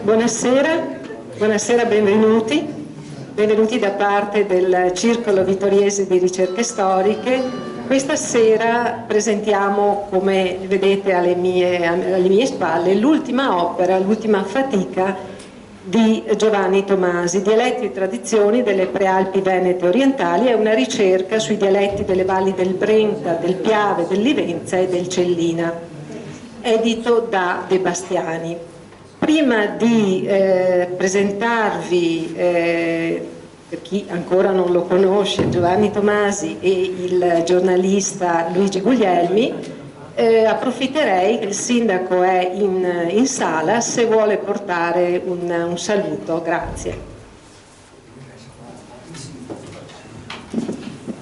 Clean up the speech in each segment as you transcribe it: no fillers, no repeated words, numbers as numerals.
Buonasera, benvenuti da parte del Circolo Vittoriese di Ricerche Storiche. Questa sera presentiamo, come vedete alle mie spalle, l'ultima opera, l'ultima fatica di Giovanni Tomasi, Dialetti e tradizioni delle Prealpi Venete orientali. È una ricerca sui dialetti delle valli del Brenta, del Piave, del Livenza e del Cellina, edito da De Bastiani. Prima di presentarvi, per chi ancora non lo conosce, Giovanni Tomasi e il giornalista Luigi Guglielmi, approfitterei che il sindaco è in sala se vuole portare un saluto. Grazie.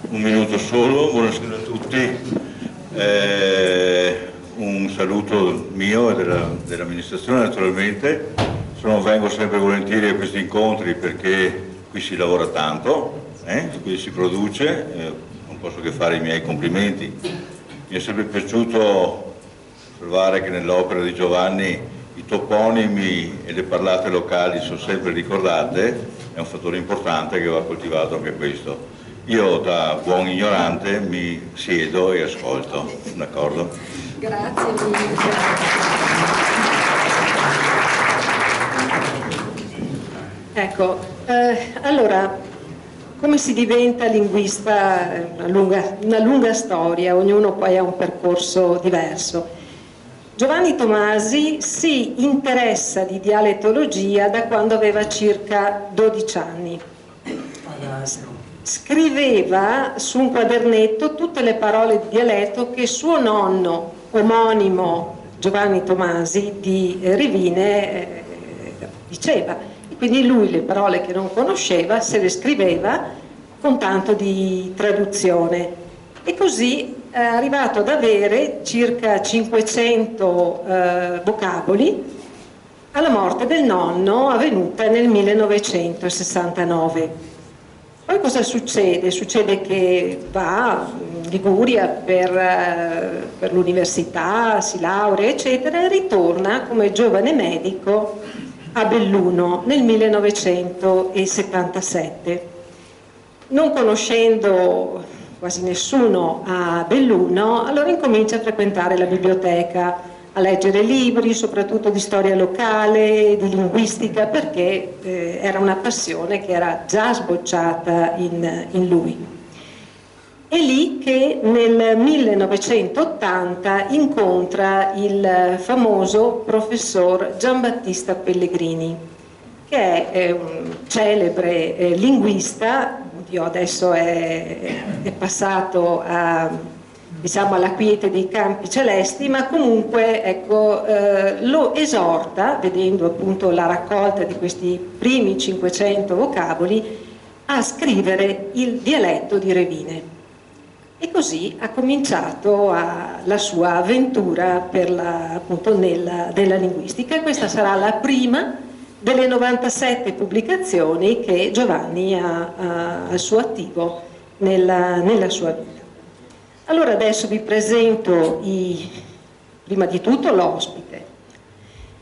Un minuto solo, buonasera a tutti. Un saluto mio e dell'amministrazione naturalmente. Vengo sempre volentieri a questi incontri perché qui si lavora tanto, qui si produce, non posso che fare i miei complimenti. Mi è sempre piaciuto osservare che nell'opera di Giovanni i toponimi e le parlate locali sono sempre ricordate, è un fattore importante che va coltivato anche questo. Io da buon ignorante mi siedo e ascolto, d'accordo? Grazie mille. Ecco, allora, come si diventa linguista? Una lunga storia, ognuno poi ha un percorso diverso. Giovanni Tomasi si interessa di dialettologia da quando aveva circa 12 anni. Scriveva su un quadernetto tutte le parole di dialetto che suo nonno omonimo Giovanni Tomasi di Rivine diceva, e quindi lui le parole che non conosceva se le scriveva con tanto di traduzione, e così è arrivato ad avere circa 500 vocaboli alla morte del nonno, avvenuta nel 1969. Poi cosa succede? Succede che va in Liguria per l'università, si laurea eccetera, e ritorna come giovane medico a Belluno nel 1977. Non conoscendo quasi nessuno a Belluno, allora incomincia a frequentare la biblioteca, a leggere libri, soprattutto di storia locale, di linguistica, perché era una passione che era già sbocciata in lui. È lì che nel 1980 incontra il famoso professor Giambattista Pellegrini, che è un celebre linguista. Io adesso è passato alla quiete dei Campi Celesti, ma comunque ecco, lo esorta, vedendo appunto la raccolta di questi primi 500 vocaboli, a scrivere il dialetto di Revine. E così ha cominciato la sua avventura appunto nella linguistica, e questa sarà la prima delle 97 pubblicazioni che Giovanni ha al suo attivo nella sua vita. Allora adesso vi presento prima di tutto l'ospite,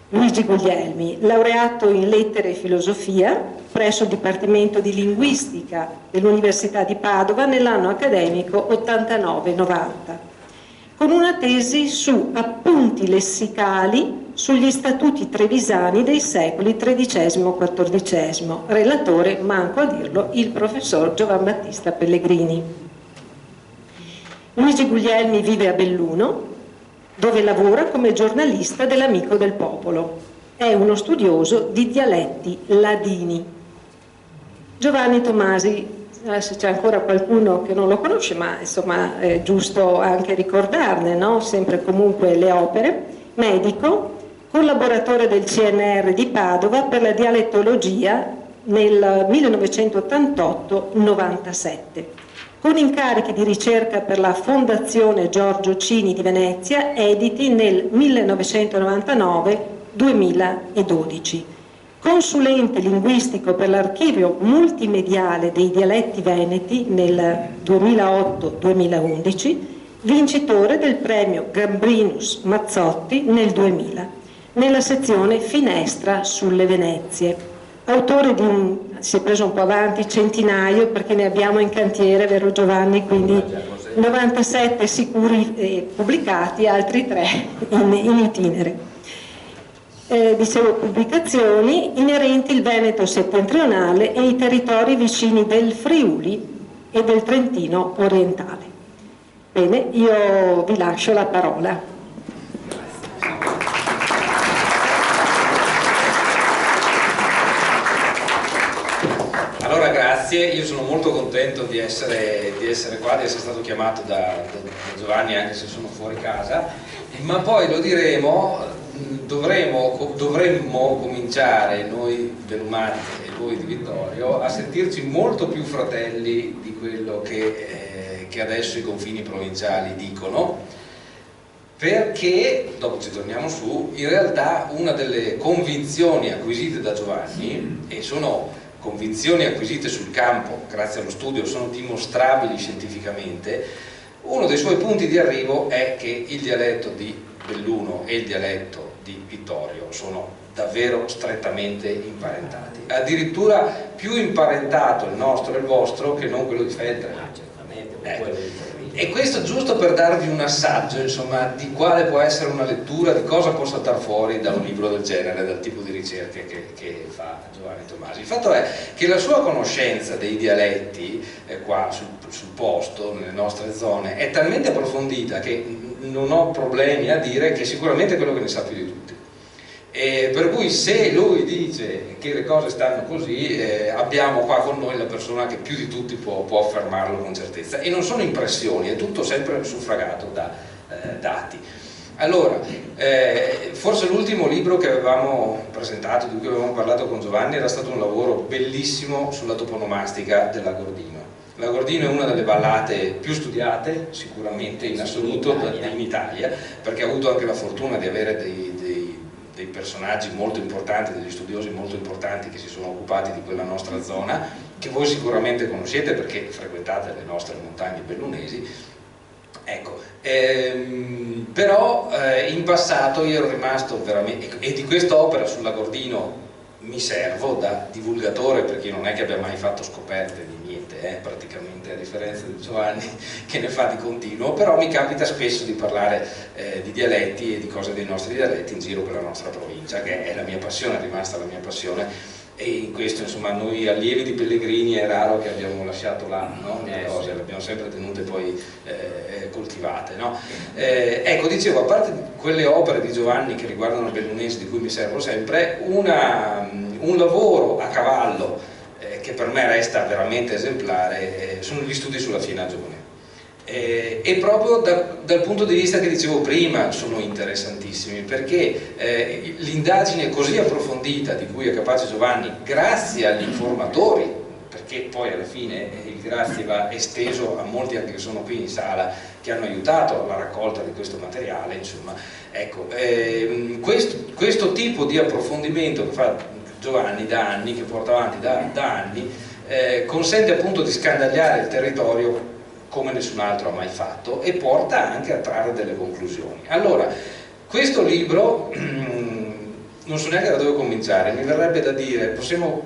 Luigi Guglielmi, laureato in lettere e filosofia presso il Dipartimento di Linguistica dell'Università di Padova nell'anno accademico 89-90, con una tesi su appunti lessicali sugli statuti trevisani dei secoli XIII-XIV, relatore, manco a dirlo, il professor Giambattista Pellegrini. Luigi Guglielmi vive a Belluno, dove lavora come giornalista dell'Amico del Popolo. È uno studioso di dialetti ladini. Giovanni Tomasi, se c'è ancora qualcuno che non lo conosce, ma insomma è giusto anche ricordarne, no? Sempre comunque le opere. Medico, collaboratore del CNR di Padova per la dialettologia nel 1988-97. con incarichi di ricerca per la Fondazione Giorgio Cini di Venezia, editi nel 1999-2012. Consulente linguistico per l'archivio multimediale dei dialetti veneti nel 2008-2011, vincitore del premio Gambrinus Mazzotti nel 2000. nella sezione Finestra sulle Venezie. Autore di si è preso un po' avanti, centinaio, perché ne abbiamo in cantiere, vero Giovanni? Quindi 97 sicuri pubblicati, altri 3 in itinere. Dicevo, pubblicazioni inerenti il Veneto settentrionale e i territori vicini del Friuli e del Trentino orientale. Bene, io vi lascio la parola. Allora grazie, io sono molto contento di essere qua, di essere stato chiamato da Giovanni, anche se sono fuori casa, ma poi lo diremo, dovremmo cominciare noi Bellumati e voi di Vittorio a sentirci molto più fratelli di quello che adesso i confini provinciali dicono, perché, dopo ci torniamo su, in realtà una delle convinzioni acquisite da Giovanni, e sono convinzioni acquisite sul campo grazie allo studio, sono dimostrabili scientificamente, uno dei suoi punti di arrivo è che il dialetto di Belluno e il dialetto di Vittorio sono davvero strettamente imparentati, addirittura più imparentato il nostro e il vostro che non quello di Feltre. Ecco. E questo giusto per darvi un assaggio, insomma, di quale può essere una lettura, di cosa può saltare fuori da un libro del genere, dal tipo di ricerche che fa Giovanni Tomasi. Il fatto è che la sua conoscenza dei dialetti qua sul posto, nelle nostre zone, è talmente approfondita che non ho problemi a dire che sicuramente è quello che ne sa più di tutti. E per cui se lui dice che le cose stanno così, abbiamo qua con noi la persona che più di tutti può affermarlo con certezza, e non sono impressioni, è tutto sempre suffragato da dati. Allora, forse l'ultimo libro che avevamo presentato, di cui avevamo parlato con Giovanni, era stato un lavoro bellissimo sulla toponomastica dell'Agordino. L'Agordino è una delle vallate più studiate sicuramente in assoluto in Italia, perché ha avuto anche la fortuna di avere dei personaggi molto importanti, degli studiosi molto importanti che si sono occupati di quella nostra zona, che voi sicuramente conoscete perché frequentate le nostre montagne bellunesi. Ecco, però in passato io ero rimasto veramente, e di quest'opera sull'Agordino mi servo da divulgatore, perché non è che abbia mai fatto scoperte di niente, praticamente, a differenza di Giovanni che ne fa di continuo, però mi capita spesso di parlare di dialetti e di cose dei nostri dialetti in giro per la nostra provincia, che è la mia passione, è rimasta la mia passione, e in questo, insomma, noi allievi di pellegrini è raro che abbiamo lasciato là, no? Le cose le abbiamo sempre tenute poi coltivate, no? Ecco, dicevo, a parte quelle opere di Giovanni che riguardano i bellunesi, di cui mi servo sempre, un lavoro a cavallo che per me resta veramente esemplare sono gli studi sulla Fiena-Gione. E proprio dal punto di vista che dicevo prima sono interessantissimi, perché l'indagine così approfondita di cui è capace Giovanni, grazie agli informatori, perché poi alla fine il grazie va esteso a molti anche che sono qui in sala, che hanno aiutato alla raccolta di questo materiale, insomma, ecco, questo tipo di approfondimento che fa Giovanni da anni, che porta avanti da anni, consente appunto di scandagliare il territorio come nessun altro ha mai fatto, e porta anche a trarre delle conclusioni. Allora, questo libro non so neanche da dove cominciare, mi verrebbe da dire, possiamo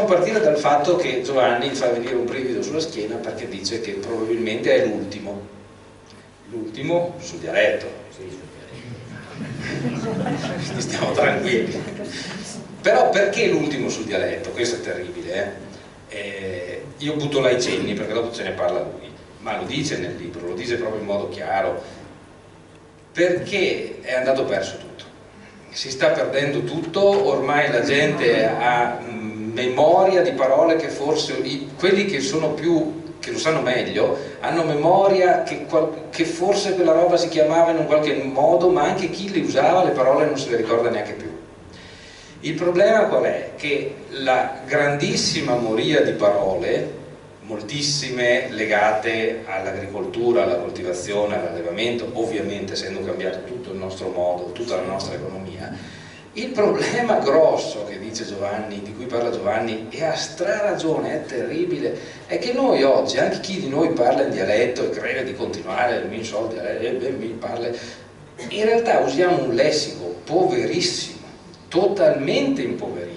partire dal fatto che Giovanni fa venire un brivido sulla schiena perché dice che probabilmente è l'ultimo sul dialetto. Stiamo tranquilli. Però perché l'ultimo sul dialetto? Questo è terribile, io butto là i cenni perché dopo ce ne parla lui, ma lo dice nel libro, lo dice proprio in modo chiaro, perché è andato perso tutto, si sta perdendo tutto, ormai la gente ha memoria di parole che forse quelli che sono più, che lo sanno meglio, hanno memoria che forse quella roba si chiamava in un qualche modo, ma anche chi le usava le parole non se le ricorda neanche più. Il problema qual è? Che la grandissima moria di parole, moltissime legate all'agricoltura, alla coltivazione, all'allevamento, ovviamente essendo cambiato tutto il nostro modo, tutta la nostra economia, il problema grosso che dice Giovanni, di cui parla Giovanni, e ha straragione, è terribile, è che noi oggi, anche chi di noi parla in dialetto e crede di continuare, mi parla, In realtà usiamo un lessico poverissimo, totalmente impoverito,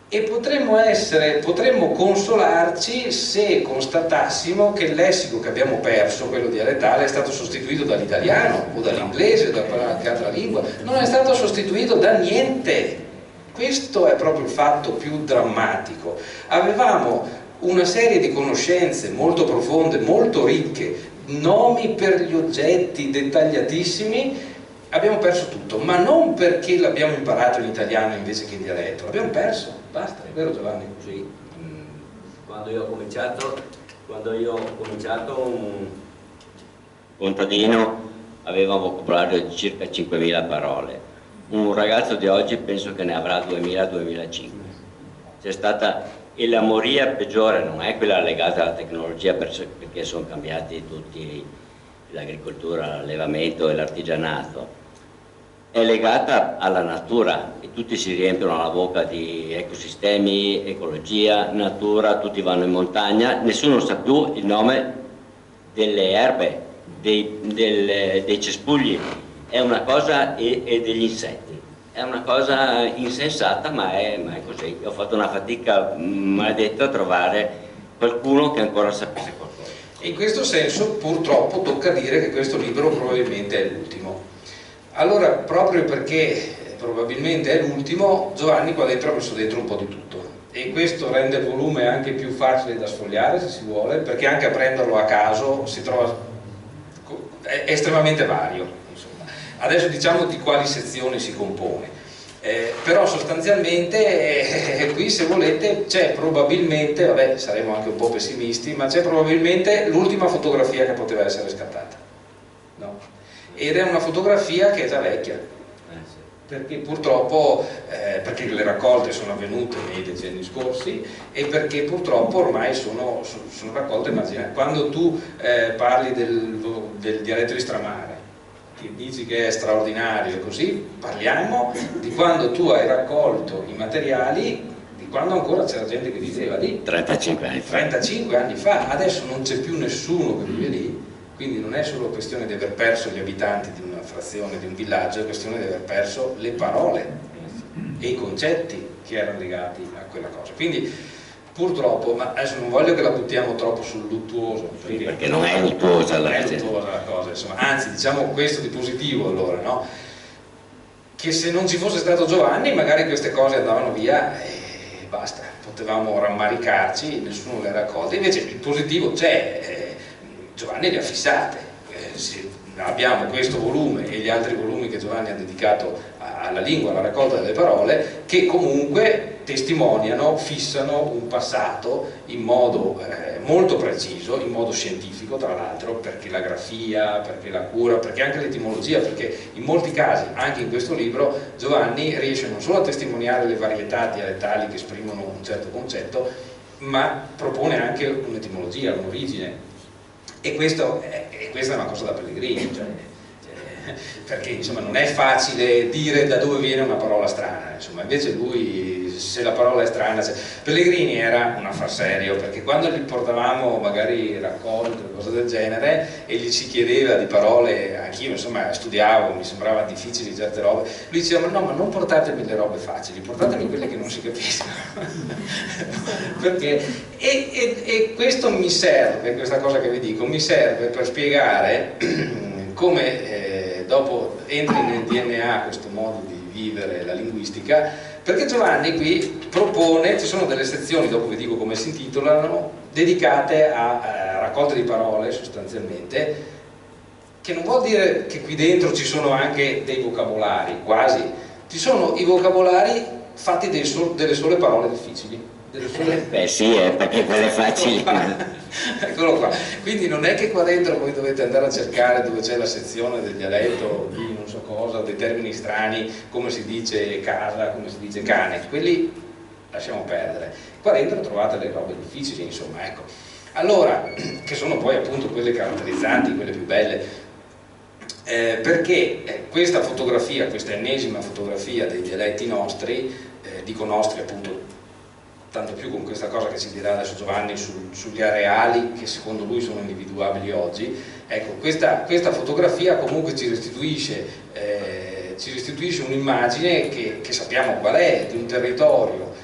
e potremmo consolarci se constatassimo che il lessico che abbiamo perso, quello dialettale, è stato sostituito dall'italiano o dall'inglese o da qualche altra lingua. Non è stato sostituito da niente. Questo è proprio il fatto più drammatico. Avevamo una serie di conoscenze molto profonde, molto ricche, nomi per gli oggetti dettagliatissimi. Abbiamo perso tutto, ma non perché l'abbiamo imparato in italiano invece che in dialetto, l'abbiamo perso, basta, è vero Giovanni? Sì, quando io ho cominciato un contadino aveva un vocabolario di circa 5.000 parole, un ragazzo di oggi penso che ne avrà 2.000-2.500. C'è stata, e la moria peggiore non è quella legata alla tecnologia, perché sono cambiati tutti, l'agricoltura, l'allevamento e l'artigianato, è legata alla natura, e tutti si riempiono la bocca di ecosistemi, ecologia, natura, tutti vanno in montagna, nessuno sa più il nome delle erbe, dei cespugli, è una cosa, e degli insetti, è una cosa insensata, ma è così. Io ho fatto una fatica maledetta a trovare qualcuno che ancora sapesse qualcosa. In questo senso purtroppo tocca dire che questo libro probabilmente è l'ultimo. Allora, proprio perché probabilmente è l'ultimo, Giovanni qua dentro ha messo dentro un po' di tutto, e questo rende il volume anche più facile da sfogliare se si vuole, perché anche a prenderlo a caso si trova, è estremamente vario, insomma. Adesso diciamo di quali sezioni si compone, però sostanzialmente qui, se volete, c'è probabilmente, vabbè, saremo anche un po' pessimisti, ma c'è probabilmente l'ultima fotografia che poteva essere scattata, no? Ed è una fotografia che è già vecchia, perché purtroppo perché le raccolte sono avvenute nei decenni scorsi, e perché purtroppo ormai sono raccolte marginali. Quando tu parli del dialetto di Stramare, ti dici che è straordinario e così, parliamo di quando tu hai raccolto i materiali, di quando ancora c'era gente che viveva lì, 35 anni fa. 35 anni fa. Adesso non c'è più nessuno che vive lì. Quindi non è solo questione di aver perso gli abitanti di una frazione, di un villaggio, è questione di aver perso le parole e i concetti che erano legati a quella cosa. Quindi purtroppo, ma adesso non voglio che la buttiamo troppo sul luttuoso, perché non è luttuosa la cosa, insomma, anzi diciamo questo di positivo allora, no? Che se non ci fosse stato Giovanni magari queste cose andavano via e basta, potevamo rammaricarci, nessuno le ha raccolte, invece il positivo c'è. Giovanni le ha fissate, abbiamo questo volume e gli altri volumi che Giovanni ha dedicato alla lingua, alla raccolta delle parole, che comunque testimoniano, fissano un passato in modo molto preciso, in modo scientifico tra l'altro, perché la grafia, perché la cura, perché anche l'etimologia, perché in molti casi, anche in questo libro, Giovanni riesce non solo a testimoniare le varietà dialettali che esprimono un certo concetto, ma propone anche un'etimologia, un'origine. E questa è una cosa da Pellegrini, perché insomma non è facile dire da dove viene una parola strana, insomma, invece lui, se la parola è strana, Pellegrini era un affar serio, perché quando gli portavamo magari raccolte o cose del genere e gli si chiedeva di parole, anch'io insomma studiavo, mi sembrava difficili certe robe, lui diceva no, ma non portatemi le robe facili, portatemi quelle che non si capiscono. Perché e questo mi serve, questa cosa che vi dico mi serve per spiegare come dopo entri nel DNA questo modo di vivere la linguistica, perché Giovanni qui propone, ci sono delle sezioni, dopo vi dico come si intitolano, dedicate a raccolte di parole sostanzialmente, che non vuol dire che qui dentro ci sono anche dei vocabolari, quasi, ci sono i vocabolari fatti delle sole parole difficili. Beh sì, perché quelle facili. Eccolo qua. Quindi non è che qua dentro voi dovete andare a cercare dove c'è la sezione del dialetto di non so cosa, dei termini strani, come si dice casa, come si dice cane, quelli lasciamo perdere. Qua dentro trovate le robe difficili, insomma, ecco. Allora, che sono poi appunto quelle caratterizzanti, quelle più belle, perché questa fotografia, questa ennesima fotografia dei dialetti nostri, dico nostri appunto tanto più con questa cosa che ci dirà adesso Giovanni sugli areali che secondo lui sono individuabili oggi. Ecco, questa fotografia comunque ci restituisce un'immagine che sappiamo qual è, di un territorio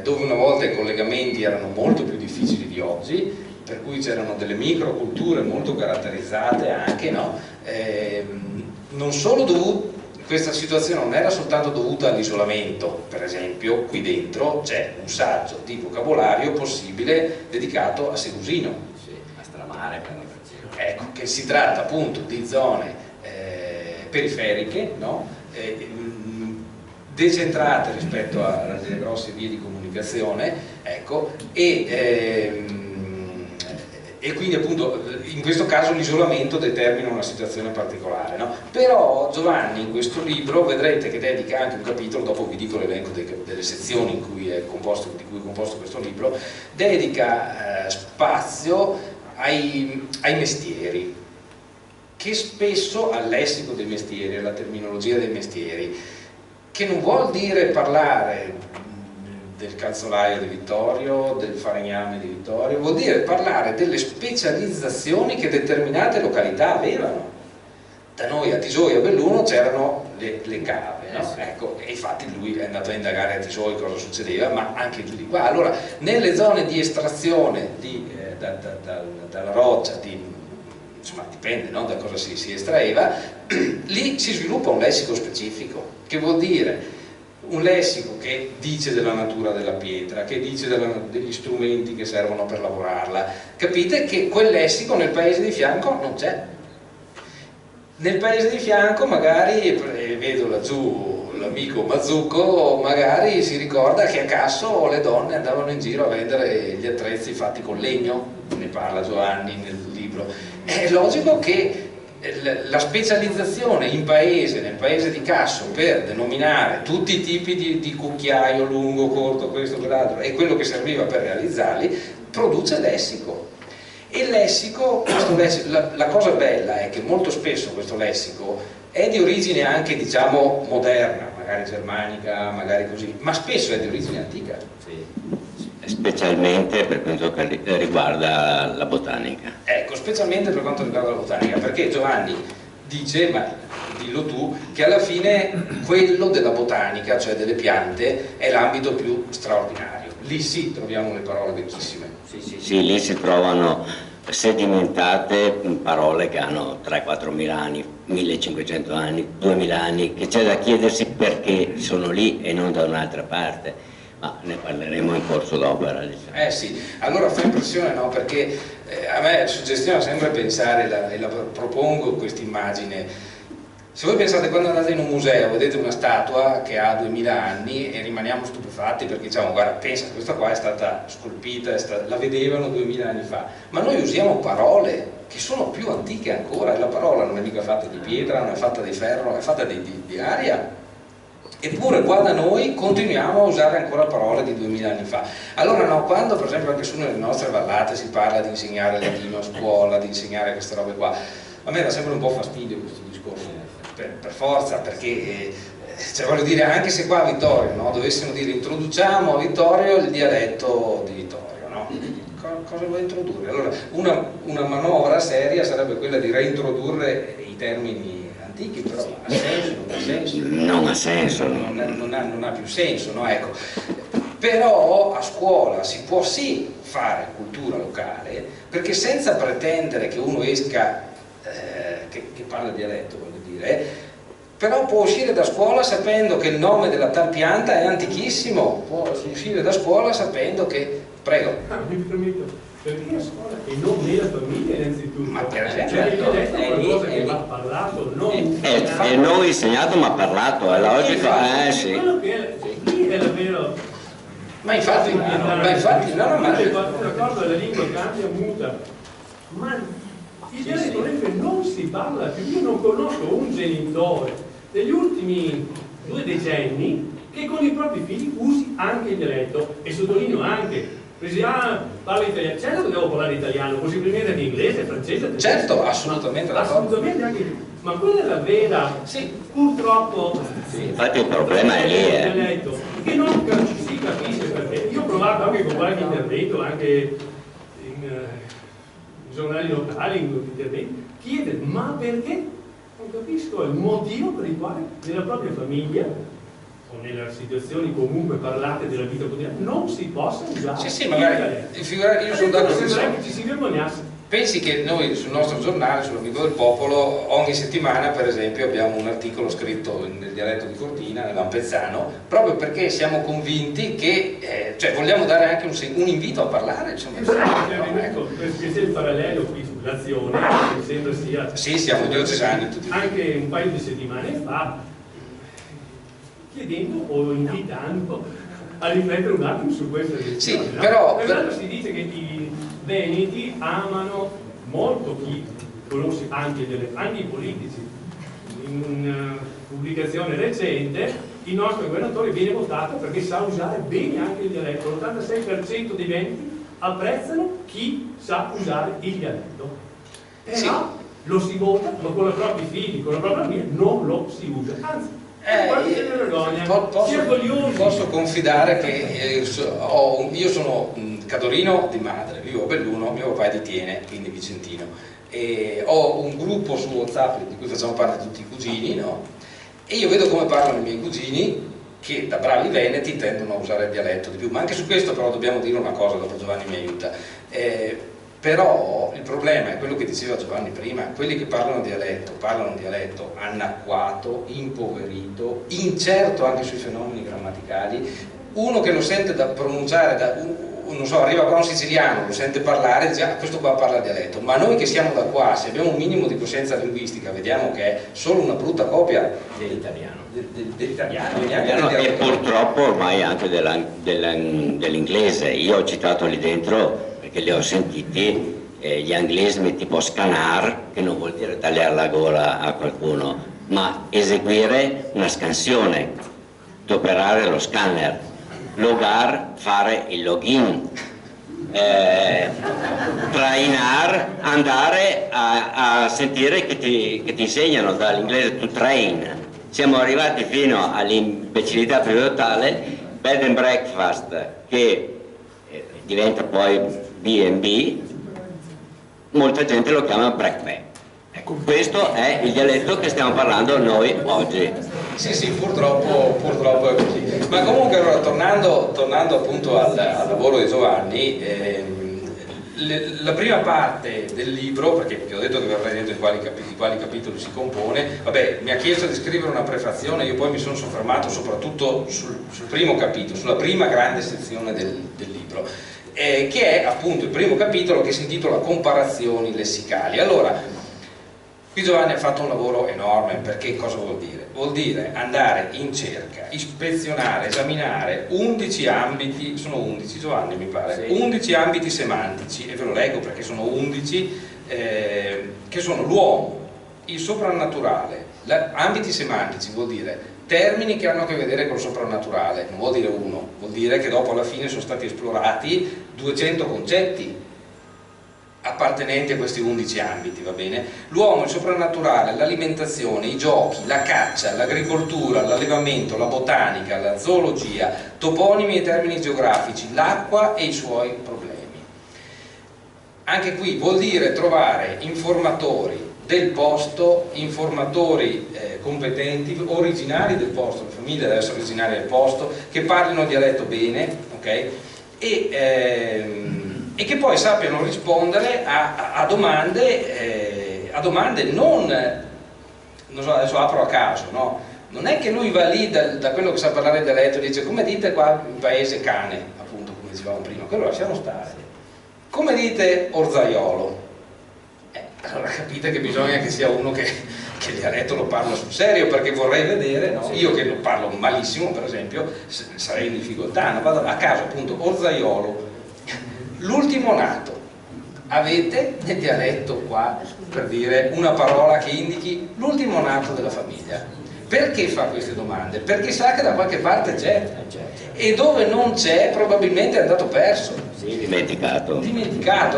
dove una volta i collegamenti erano molto più difficili di oggi, per cui c'erano delle microculture molto caratterizzate anche, no? Non solo questa situazione non era soltanto dovuta all'isolamento, per esempio qui dentro c'è un saggio di vocabolario possibile dedicato a Segusino. Sì, a Stramare per ecco, che si tratta appunto di zone periferiche, no? Decentrate rispetto alle grosse vie di comunicazione, ecco, e quindi appunto in questo caso l'isolamento determina una situazione particolare, no? Però Giovanni in questo libro vedrete che dedica anche un capitolo, dopo vi dico l'elenco delle sezioni di cui è composto questo libro, dedica spazio ai mestieri, che spesso al lessico dei mestieri, alla terminologia dei mestieri, che non vuol dire parlare del calzolaio di Vittorio, del falegname di Vittorio, vuol dire parlare delle specializzazioni che determinate località avevano. Da noi a Tisoi, a Belluno, c'erano le cave, no? Ecco, e infatti lui è andato a indagare a Tisoi cosa succedeva, ma anche giù di qua. Allora, nelle zone di estrazione dalla roccia, insomma dipende, no, da cosa si estraeva, lì si sviluppa un lessico specifico, che vuol dire un lessico che dice della natura della pietra, che dice degli strumenti che servono per lavorarla. Capite che quel lessico nel paese di fianco non c'è. Nel paese di fianco magari, vedo laggiù l'amico Mazzucco, magari si ricorda che a Casso le donne andavano in giro a vendere gli attrezzi fatti con legno, ne parla Giovanni nel libro. È logico che la specializzazione in paese, nel paese di Casso, per denominare tutti i tipi di cucchiaio, lungo, corto, questo, quell'altro, e quello che serviva per realizzarli, produce lessico. E il lessico, la cosa bella è che molto spesso questo lessico è di origine anche, diciamo, moderna, magari germanica, magari così, ma spesso è di origine antica. Sì. Specialmente per quanto riguarda la botanica. Ecco, specialmente per quanto riguarda la botanica, perché Giovanni dice, ma dillo tu, che alla fine quello della botanica, cioè delle piante, è l'ambito più straordinario. Lì sì troviamo le parole vecchissime. Sì, lì si trovano sedimentate parole che hanno 3-4 mila anni, 1500 anni, 2000 anni, che c'è da chiedersi perché sono lì e non da un'altra parte. Ma ne parleremo in corso d'opera, diciamo. Sì, allora fa impressione, no? Perché a me suggestiona sempre pensare, e la propongo questa immagine. Se voi pensate, quando andate in un museo, vedete una statua che ha 2000 anni e rimaniamo stupefatti perché diciamo, guarda, pensa, questa qua è stata scolpita, la vedevano 2000 anni fa, ma noi usiamo parole che sono più antiche ancora, e la parola non è mica fatta di pietra, non è fatta di ferro, è fatta di aria. Eppure qua da noi continuiamo a usare ancora parole di 2000 anni fa. Allora no, quando per esempio anche su nelle nostre vallate si parla di insegnare latino a scuola, di insegnare queste robe qua, a me dà sempre un po' fastidio questo discorso, per forza, perché cioè, voglio dire, anche se qua a Vittorio, no, dovessimo dire introduciamo a Vittorio il dialetto di Vittorio, no? Cosa vuoi introdurre? Allora una manovra seria sarebbe quella di reintrodurre i termini antichi, però ha senso, non ha senso? Non ha senso. Non ha più senso, no? Ecco. Però a scuola si può sì fare cultura locale, perché senza pretendere che uno esca, che parla dialetto, voglio dire, però può uscire da scuola sapendo che il nome della tal pianta è antichissimo, può uscire da scuola sapendo che... Prego. Mi permetto, perché a scuola e non nella famiglia innanzitutto? Ma per esempio, cioè, il dialetto è qualcosa che va parlato, non insegnato. E non insegnato ma parlato, è logico, sì. Quello che è davvero... Ma infatti, no, una cosa, la lingua cambia, muta, ma il dialetto non si parla più. Io non conosco un genitore degli ultimi 2 decenni che con i propri figli usi anche il dialetto, e sottolineo anche, parla italiano, certo che devo parlare italiano, possibilmente anche inglese, francese, certo, assolutamente anche, ma quella è la vera, sì. Purtroppo sì, infatti il problema è lì, dialetto, che non si capisce, perché io ho provato letto anche in giornali locali, in internet, chiede ma perché? Non capisco il motivo per il quale nella propria famiglia o nelle situazioni comunque parlate della vita quotidiana non si possa usare. Sì, magari, io sono d'accordo. Sembra che ci si vergognasse. Pensi che noi sul nostro giornale, sull'Amico del Popolo, ogni settimana per esempio abbiamo un articolo scritto nel dialetto di Cortina, nell'Ampezzano, proprio perché siamo convinti che cioè vogliamo dare anche un invito a parlare, insomma. Ecco, questo è il parallelo qui sull'azione, che sembra sia... Sì, siamo diocesani tutti. Anche un paio di settimane fa, chiedendo o invitando a riflettere un attimo su questa questione. Sì, però... Per esempio si dice che i veneti amano molto chi conosce anche i politici. In una pubblicazione recente il nostro governatore viene votato perché sa usare bene anche il dialetto. L'86% dei veneti apprezzano chi sa usare il dialetto. Però sì, lo si vota, ma con i propri figli, con la propria famiglia non lo si usa. Anzi, posso confidare che io sono cadorino di madre, vivo a Belluno, mio papà è di Tiene, quindi vicentino, e ho un gruppo su WhatsApp di cui facciamo parte tutti i cugini, no? E io vedo come parlano i miei cugini, che da bravi veneti tendono a usare il dialetto di più, ma anche su questo però dobbiamo dire una cosa, dopo Giovanni mi aiuta. Però il problema è quello che diceva Giovanni prima: quelli che parlano dialetto anacquato, impoverito, incerto anche sui fenomeni grammaticali. Uno che lo sente da pronunciare, non so, arriva qua un siciliano, lo sente parlare e dice ah, questo qua parla dialetto, ma noi che siamo da qua, se abbiamo un minimo di coscienza linguistica, vediamo che è solo una brutta copia dell'italiano. Dell'italiano e purtroppo ormai anche dell'inglese. Io ho citato lì dentro perché li ho sentiti gli anglesimi tipo scanar, che non vuol dire tagliare la gola a qualcuno, ma eseguire una scansione, operare lo scanner, logar, fare il login, trainar, andare a sentire che ti insegnano, dall'inglese to train. Siamo arrivati fino all'imbecillità più totale, bed and breakfast, che diventa poi B&B, molta gente lo chiama breakfast. Ecco, questo è il dialetto che stiamo parlando noi oggi. Sì, purtroppo è così. Ma comunque, allora, tornando appunto al lavoro di Giovanni, la prima parte del libro, perché vi ho detto che verrà detto di quali capitoli si compone, vabbè, mi ha chiesto di scrivere una prefazione, io poi mi sono soffermato soprattutto sul primo capitolo, sulla prima grande sezione del libro, che è appunto il primo capitolo, che si intitola Comparazioni lessicali. Allora, qui Giovanni ha fatto un lavoro enorme, perché cosa vuol dire? Vuol dire andare in cerca, ispezionare, esaminare 11 ambiti, sono 11 Giovanni mi pare, sì. 11 ambiti semantici, e ve lo leggo perché sono 11, che sono l'uomo, il soprannaturale. Ambiti semantici vuol dire termini che hanno a che vedere con il soprannaturale, non vuol dire uno, vuol dire che dopo alla fine sono stati esplorati 200 concetti appartenenti a questi 11 ambiti, va bene? L'uomo, il soprannaturale, l'alimentazione, i giochi, la caccia, l'agricoltura, l'allevamento, la botanica, la zoologia, toponimi e termini geografici, l'acqua e i suoi problemi. Anche qui vuol dire trovare informatori del posto, informatori competenti, originari del posto, la famiglia deve essere originaria del posto, che parlino il dialetto bene, ok? E che poi sappiano rispondere a domande non so, adesso apro a caso, no? Non è che lui va lì da quello che sa parlare il dialetto e dice come dite qua in paese cane, appunto, come dicevamo prima, quello lasciamo stare. Come dite orzaiolo? Allora capite che bisogna che sia uno che il dialetto lo parla sul serio, perché vorrei vedere, no? Io che lo parlo malissimo per esempio sarei in difficoltà, no? Vado a caso, appunto, orzaiolo, l'ultimo nato. Avete nel dialetto qua, per dire, una parola che indichi l'ultimo nato della famiglia? Perché fa queste domande? Perché sa che da qualche parte c'è, e dove non c'è probabilmente è andato perso. Sì, dimenticato.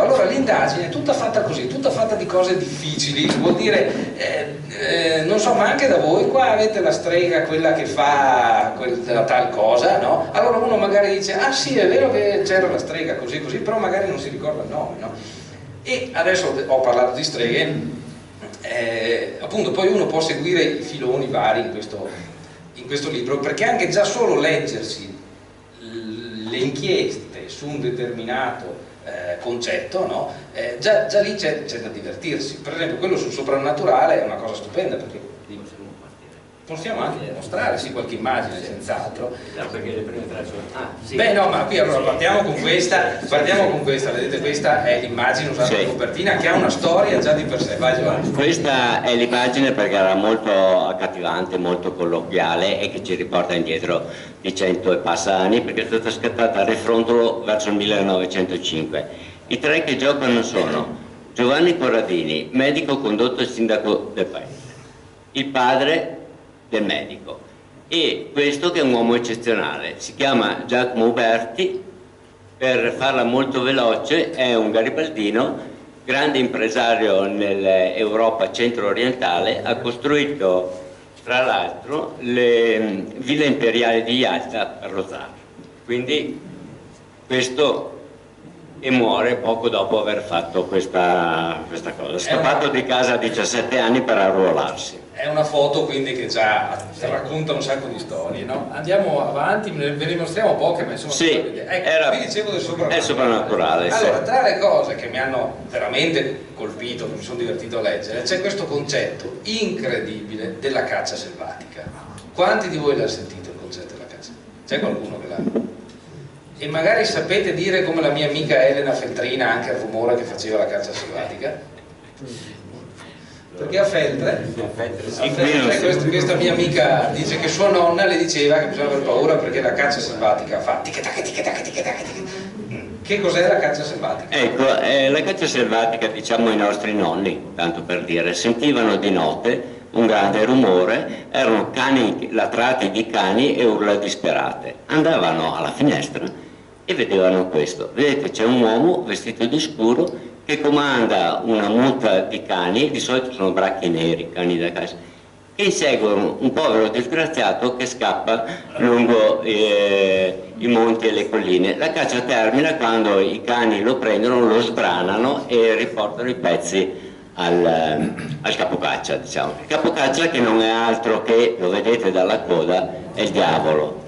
Allora l'indagine è tutta fatta così, tutta fatta di cose difficili, vuol dire, non so, ma anche da voi qua avete la strega, quella che fa quella tal cosa, no? Allora uno magari dice, ah sì, è vero che c'era la strega così, però magari non si ricorda il nome, no? E adesso ho parlato di streghe, appunto poi uno può seguire i filoni vari in questo libro, perché anche già solo leggersi le inchieste su un determinato concetto, no? Già lì c'è da divertirsi. Per esempio quello sul soprannaturale è una cosa stupenda, perché possiamo anche mostrare qualche immagine, senz'altro. Perché le prime tre sono... Sì. Beh no, ma qui allora partiamo con questa, vedete, questa è l'immagine usata in copertina, che ha una storia già di per sé. Vai Giovanni. Questa è l'immagine perché era molto accattivante, molto colloquiale e che ci riporta indietro di 100 e passa anni, perché è stata scattata a Refrontolo verso il 1905. I tre che giocano sono Giovanni Corradini, medico condotto il sindaco del paese, il padre del medico, e questo che è un uomo eccezionale, si chiama Giacomo Uberti, per farla molto veloce è un garibaldino, grande impresario nell'Europa centro-orientale, ha costruito tra l'altro le ville imperiali di Yalta per lo zar, quindi questo, e muore poco dopo aver fatto questa cosa, scappato di casa a 17 anni per arruolarsi. È una foto quindi che già racconta un sacco di storie, no? Andiamo avanti, ve ne mostriamo poche, ma insomma... Sì, ecco, vi dicevo del soprannaturale. È soprannaturale, allora, sì. tra le cose che mi hanno veramente colpito, che mi sono divertito a leggere, c'è questo concetto incredibile della caccia selvatica. Quanti di voi l'ha sentito il concetto della caccia? C'è qualcuno che l'ha? E magari sapete dire, come la mia amica Elena Feltrina, anche il rumore che faceva la caccia selvatica? Perché a Feltre questa mia amica dice che sua nonna le diceva che bisogna aver paura perché la caccia selvatica fa tic-tac, tic-tac, tic-tac. Che cos'è la caccia selvatica? Ecco, la caccia selvatica, diciamo i nostri nonni, tanto per dire, sentivano di notte un grande rumore, erano cani latrati di cani e urla disperate, andavano alla finestra e vedevano questo. Vedete, c'è un uomo vestito di scuro che comanda una muta di cani, di solito sono bracchi neri, cani da casa, che inseguono un povero disgraziato che scappa lungo i monti e le colline. La caccia termina quando i cani lo prendono, lo sbranano e riportano i pezzi al capocaccia, diciamo. Il capocaccia, che non è altro che, lo vedete dalla coda, è il diavolo.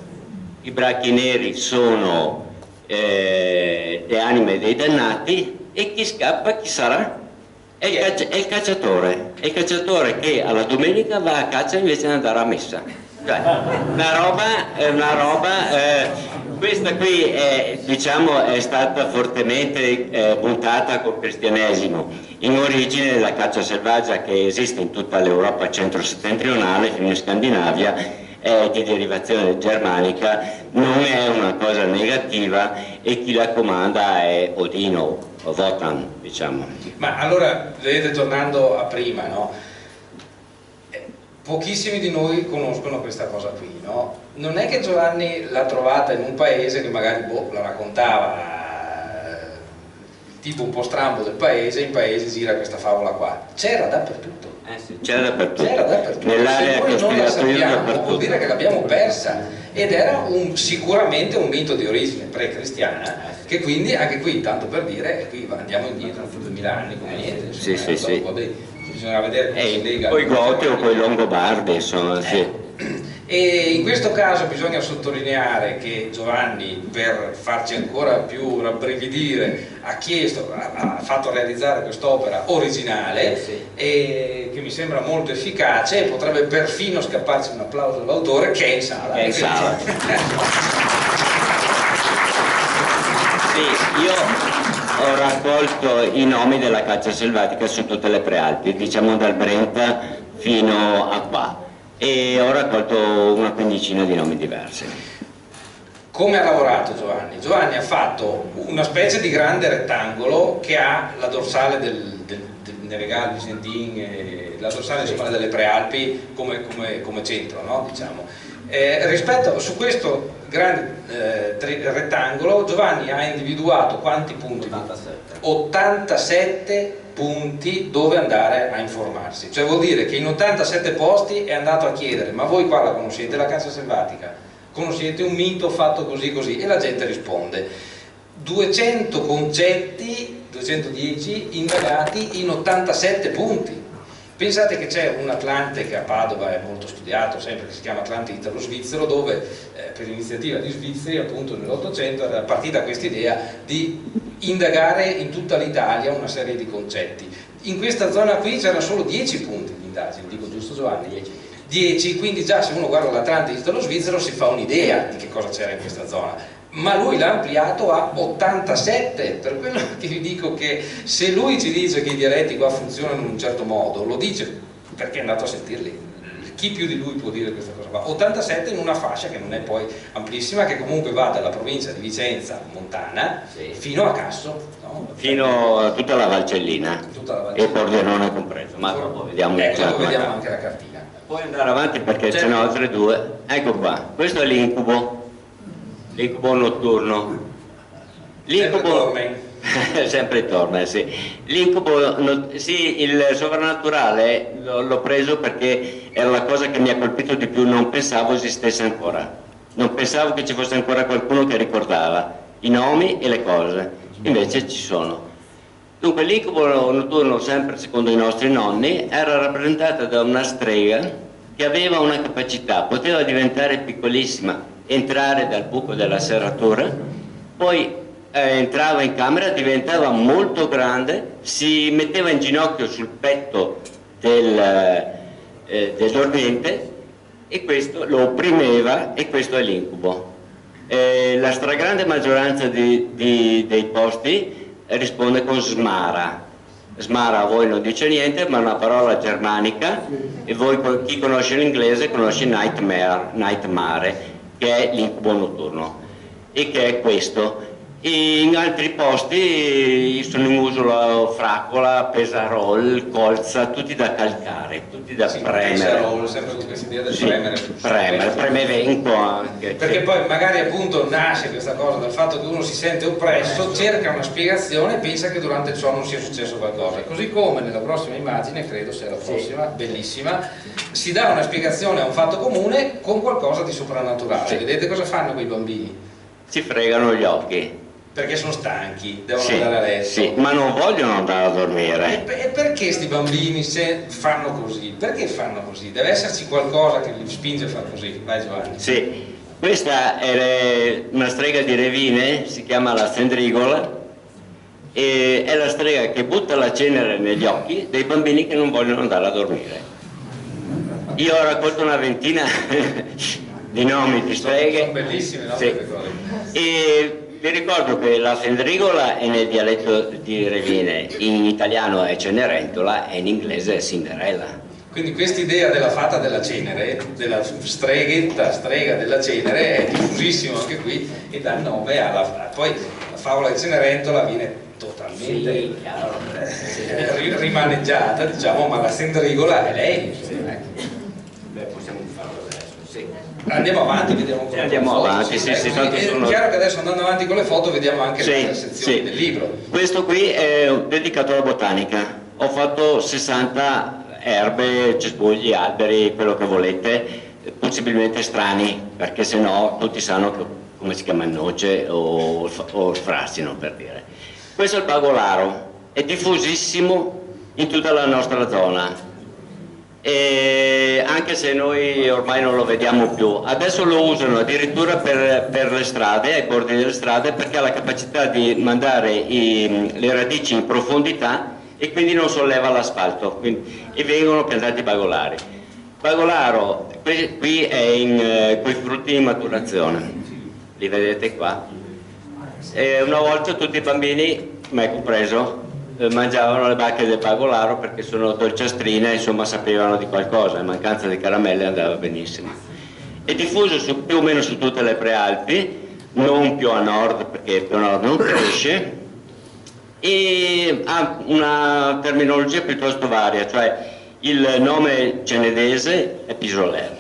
I bracchi neri sono le anime dei dannati, e chi scappa chi sarà? È il cacciatore, è il cacciatore che alla domenica va a caccia invece di andare a messa. Cioè, una roba questa qui è, diciamo, è stata fortemente puntata col cristianesimo. In origine la caccia selvaggia, che esiste in tutta l'Europa centro-settentrionale fino in Scandinavia, è di derivazione germanica, non è una cosa negativa, e chi la comanda è Odino o Wotan, diciamo. Ma allora, vedete, tornando a prima, no? Pochissimi di noi conoscono questa cosa qui, no? Non è che Giovanni l'ha trovata in un paese che magari la raccontava tipo un po' strambo del paese, in paese gira questa favola qua. C'era dappertutto. Sì, c'era dappertutto. Se noi non la sappiamo, vuol dire che l'abbiamo persa, ed era sicuramente un mito di origine pre-cristiana, che quindi anche qui, tanto per dire, qui andiamo indietro 2000 anni come niente. Sì. Vabbè, bisogna vedere come si lega. Poi Goti o poi Longobardi, insomma, sì. E in questo caso bisogna sottolineare che Giovanni, per farci ancora più rabbrividire, ha fatto realizzare quest'opera originale, e che mi sembra molto efficace, e potrebbe perfino scapparci un applauso all'autore, che è in sala. Sì, io ho raccolto i nomi della caccia selvatica su tutte le prealpi, diciamo dal Brenta fino a qua, e ho raccolto una quindicina di nomi diversi. Come ha lavorato Giovanni? Giovanni ha fatto una specie di grande rettangolo che ha la dorsale del Neregal, Vicentin, la dorsale insomma, delle Prealpi come centro, no? Diciamo. Rispetto su questo grande rettangolo Giovanni ha individuato quanti punti? 87 punti dove andare a informarsi, cioè vuol dire che in 87 posti è andato a chiedere: ma voi qua la conoscete la caccia selvatica? Conoscete un mito fatto così così? E la gente risponde. 200 concetti, 210 indagati in 87 punti. Pensate che c'è un Atlante che a Padova è molto studiato sempre, che si chiama Atlante italo-svizzero, dove per iniziativa di svizzeri appunto nell'800 era partita questa idea di indagare in tutta l'Italia una serie di concetti. In questa zona qui c'erano solo 10 punti di indagine, dico giusto Giovanni? 10, quindi già se uno guarda l'Atlante italo-svizzero si fa un'idea di che cosa c'era in questa zona. Ma lui l'ha ampliato a 87, per quello che vi dico che se lui ci dice che i dialetti qua funzionano in un certo modo, lo dice perché è andato a sentirli. Chi più di lui può dire questa cosa qua? 87 in una fascia che non è poi amplissima, che comunque va dalla provincia di Vicenza, Montana, fino a Casso, no? Fino a tutta la Valcellina, e Pordenone compreso, ma dopo vediamo, dopo vediamo anche la cartina. Puoi andare avanti perché ce ne ho altre due. Ecco qua, questo è l'incubo notturno. L'incubo sempre torna, sì. L'incubo, sì, il sovrannaturale l'ho preso perché era la cosa che mi ha colpito di più, non pensavo esistesse ancora, non pensavo che ci fosse ancora qualcuno che ricordava i nomi e le cose, invece ci sono. Dunque l'incubo notturno, sempre secondo i nostri nonni, era rappresentata da una strega che aveva una capacità, poteva diventare piccolissima, entrare dal buco della serratura, poi entrava in camera, diventava molto grande, si metteva in ginocchio sul petto del dormiente e questo lo opprimeva, e questo è l'incubo. La stragrande maggioranza dei posti risponde con smara. Smara a voi non dice niente, ma è una parola germanica, e voi, chi conosce l'inglese, conosce nightmare, che è l'incubo notturno, e che è questo. In altri posti sono in uso Fracola, Pesarol, Colza, tutti da calcare, tutti da premere. Pesarol, sempre con questa idea del premevenco anche. Perché poi magari appunto nasce questa cosa dal fatto che uno si sente oppresso, cerca una spiegazione e pensa che durante il sonno sia successo qualcosa. Così come nella prossima immagine, credo sia la prossima, bellissima, si dà una spiegazione a un fatto comune con qualcosa di soprannaturale. Sì. Vedete cosa fanno quei bambini? Si fregano gli occhi. Perché sono stanchi, devono andare a letto. Sì, ma non vogliono andare a dormire. E perché sti bambini se fanno così? Perché fanno così? Deve esserci qualcosa che li spinge a fare così. Vai Giovanni. Sì, questa è una strega di Revine, si chiama la Sendrigola, e è la strega che butta la cenere negli occhi dei bambini che non vogliono andare a dormire. Io ho raccolto una ventina di nomi di streghe. Sono bellissime, no? Sì. E vi ricordo che la Sendrigola è nel dialetto di Revine, in italiano è Cenerentola e in inglese è Cinderella. Quindi questa idea della fata della cenere, della strega della cenere, è diffusissima anche qui e dà nome alla... Poi la favola di Cenerentola viene totalmente rimaneggiata, diciamo, ma la Sendrigola è lei. Beh, possiamo farlo adesso, sì. Andiamo avanti, vediamo come andiamo avanti, sì, è chiaro che adesso andando avanti con le foto vediamo anche le sezioni del libro. Questo qui è dedicato alla botanica. Ho fatto 60 erbe, cespugli, alberi, quello che volete, possibilmente strani, perché sennò tutti sanno come si chiama noce o frassino, per dire. Questo è il bagolaro, è diffusissimo in tutta la nostra zona. E anche se noi ormai non lo vediamo più, adesso lo usano addirittura per le strade, ai bordi delle strade, perché ha la capacità di mandare le radici in profondità e quindi non solleva l'asfalto, e vengono piantati bagolari. Bagolaro qui è con i frutti in maturazione, li vedete qua. E una volta tutti i bambini, me compreso, mangiavano le bacche del bagolaro perché sono dolciastrine, insomma sapevano di qualcosa, in mancanza di caramelle andava benissimo. È diffuso più o meno su tutte le prealpi, non più a nord perché più a nord non cresce, e ha una terminologia piuttosto varia, cioè il nome cenedese è Pisoler,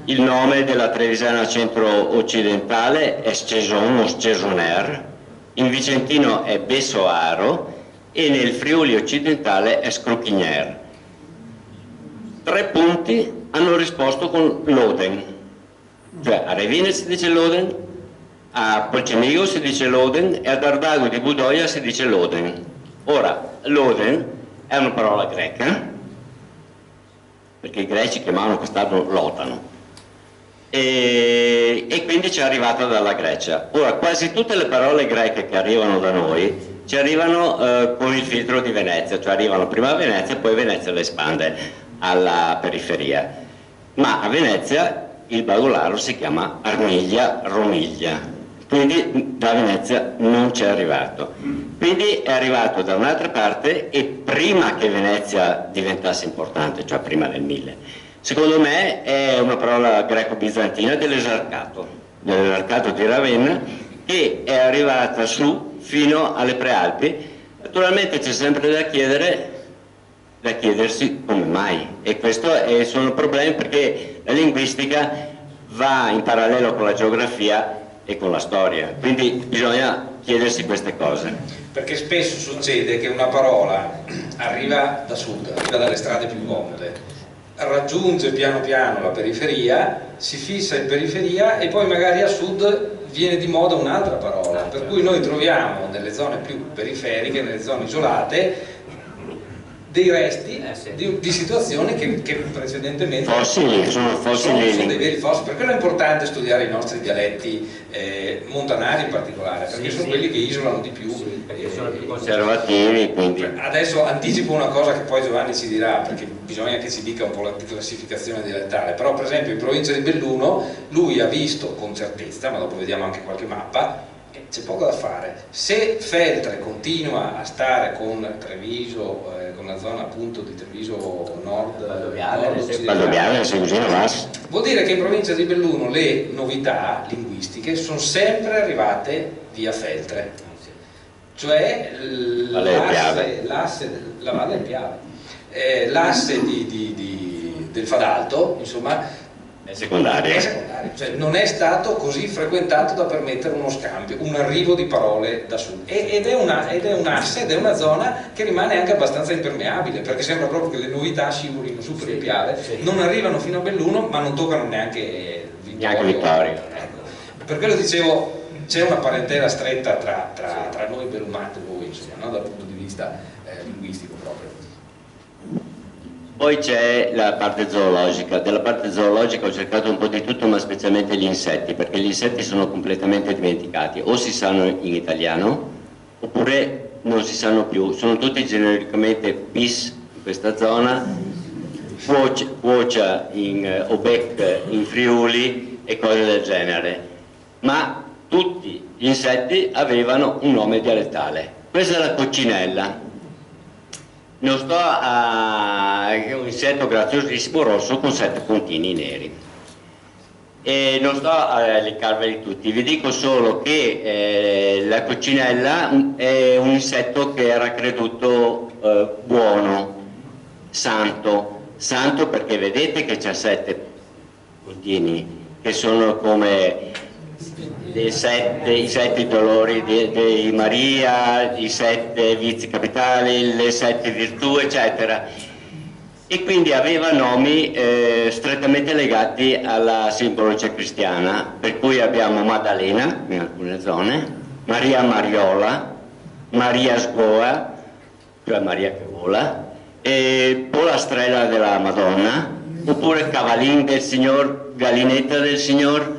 il nome della Trevisana centro-occidentale è Sceson o Scesoner, in vicentino è Bessoaro e nel Friuli occidentale è Scruchigner. 3 punti hanno risposto con Loden, cioè a Revine si dice Loden, a Polcemigo si dice Loden e a Dardago di Budoia si dice Loden. Ora, Loden è una parola greca, perché i greci chiamavano quest'altro Lotano, e quindi ci è arrivata dalla Grecia. Ora, quasi tutte le parole greche che arrivano da noi ci arrivano con il filtro di Venezia, cioè arrivano prima a Venezia e poi Venezia le espande alla periferia, ma a Venezia il bagolaro si chiama Armiglia Romiglia, quindi da Venezia non ci è arrivato, quindi è arrivato da un'altra parte e prima che Venezia diventasse importante, cioè prima del 1000. Secondo me è una parola greco-bizantina dell'esarcato di Ravenna, che è arrivata su fino alle Prealpi. Naturalmente c'è sempre da chiedersi come mai, e questo sono problemi, perché la linguistica va in parallelo con la geografia e con la storia, quindi bisogna chiedersi queste cose. Perché spesso succede che una parola arriva da sud, arriva dalle strade più comode, raggiunge piano piano la periferia, si fissa in periferia e poi magari a sud viene di moda un'altra parola, per cui noi troviamo nelle zone più periferiche, nelle zone isolate, dei resti di situazioni che precedentemente fossili, sono dei veri fossili. Per quello è importante studiare i nostri dialetti montanari in particolare, perché sono quelli che isolano di più, perché sono più conservativi. Quindi adesso anticipo una cosa che poi Giovanni ci dirà, perché bisogna che ci dica un po' la classificazione dialettale, però per esempio in provincia di Belluno lui ha visto con certezza, ma dopo vediamo anche qualche mappa, c'è poco da fare. Se Feltre continua a stare con Treviso, con la zona appunto di Treviso nord, Valdoviale, vuol dire che in provincia di Belluno le novità linguistiche sono sempre arrivate via Feltre, cioè l'asse la Valle del Piave, l'asse del Fadalto, insomma, è secondario, cioè non è stato così frequentato da permettere uno scambio, un arrivo di parole da sud, ed è un asse, ed è una zona che rimane anche abbastanza impermeabile, perché sembra proprio che le novità scivolino su per il Piave, non arrivano fino a Belluno ma non toccano neanche Vittorio. Ecco. Per quello dicevo, c'è una parentela stretta tra noi bellunati e voi, insomma, no? Dal punto di vista linguistico proprio. Poi c'è la parte zoologica. Della parte zoologica ho cercato un po' di tutto, ma specialmente gli insetti, perché gli insetti sono completamente dimenticati, o si sanno in italiano oppure non si sanno più, sono tutti genericamente PIS in questa zona, Quoccia o Bec in Friuli e cose del genere, ma tutti gli insetti avevano un nome dialettale. Questa è la coccinella. Non sto è un insetto graziosissimo rosso con 7 puntini neri, e non sto a elencarveli tutti, vi dico solo che la coccinella è un insetto che era creduto buono, santo perché vedete che c'ha 7 puntini che sono come i 7 dolori di Maria, i 7 vizi capitali, le 7 virtù, eccetera. E quindi aveva nomi strettamente legati alla simbologia cristiana, per cui abbiamo Maddalena in alcune zone, Maria Mariola, Maria Sgoa, cioè Maria che vola, e Polastrella della Madonna, oppure Cavallin del Signor, Gallinetta del Signor,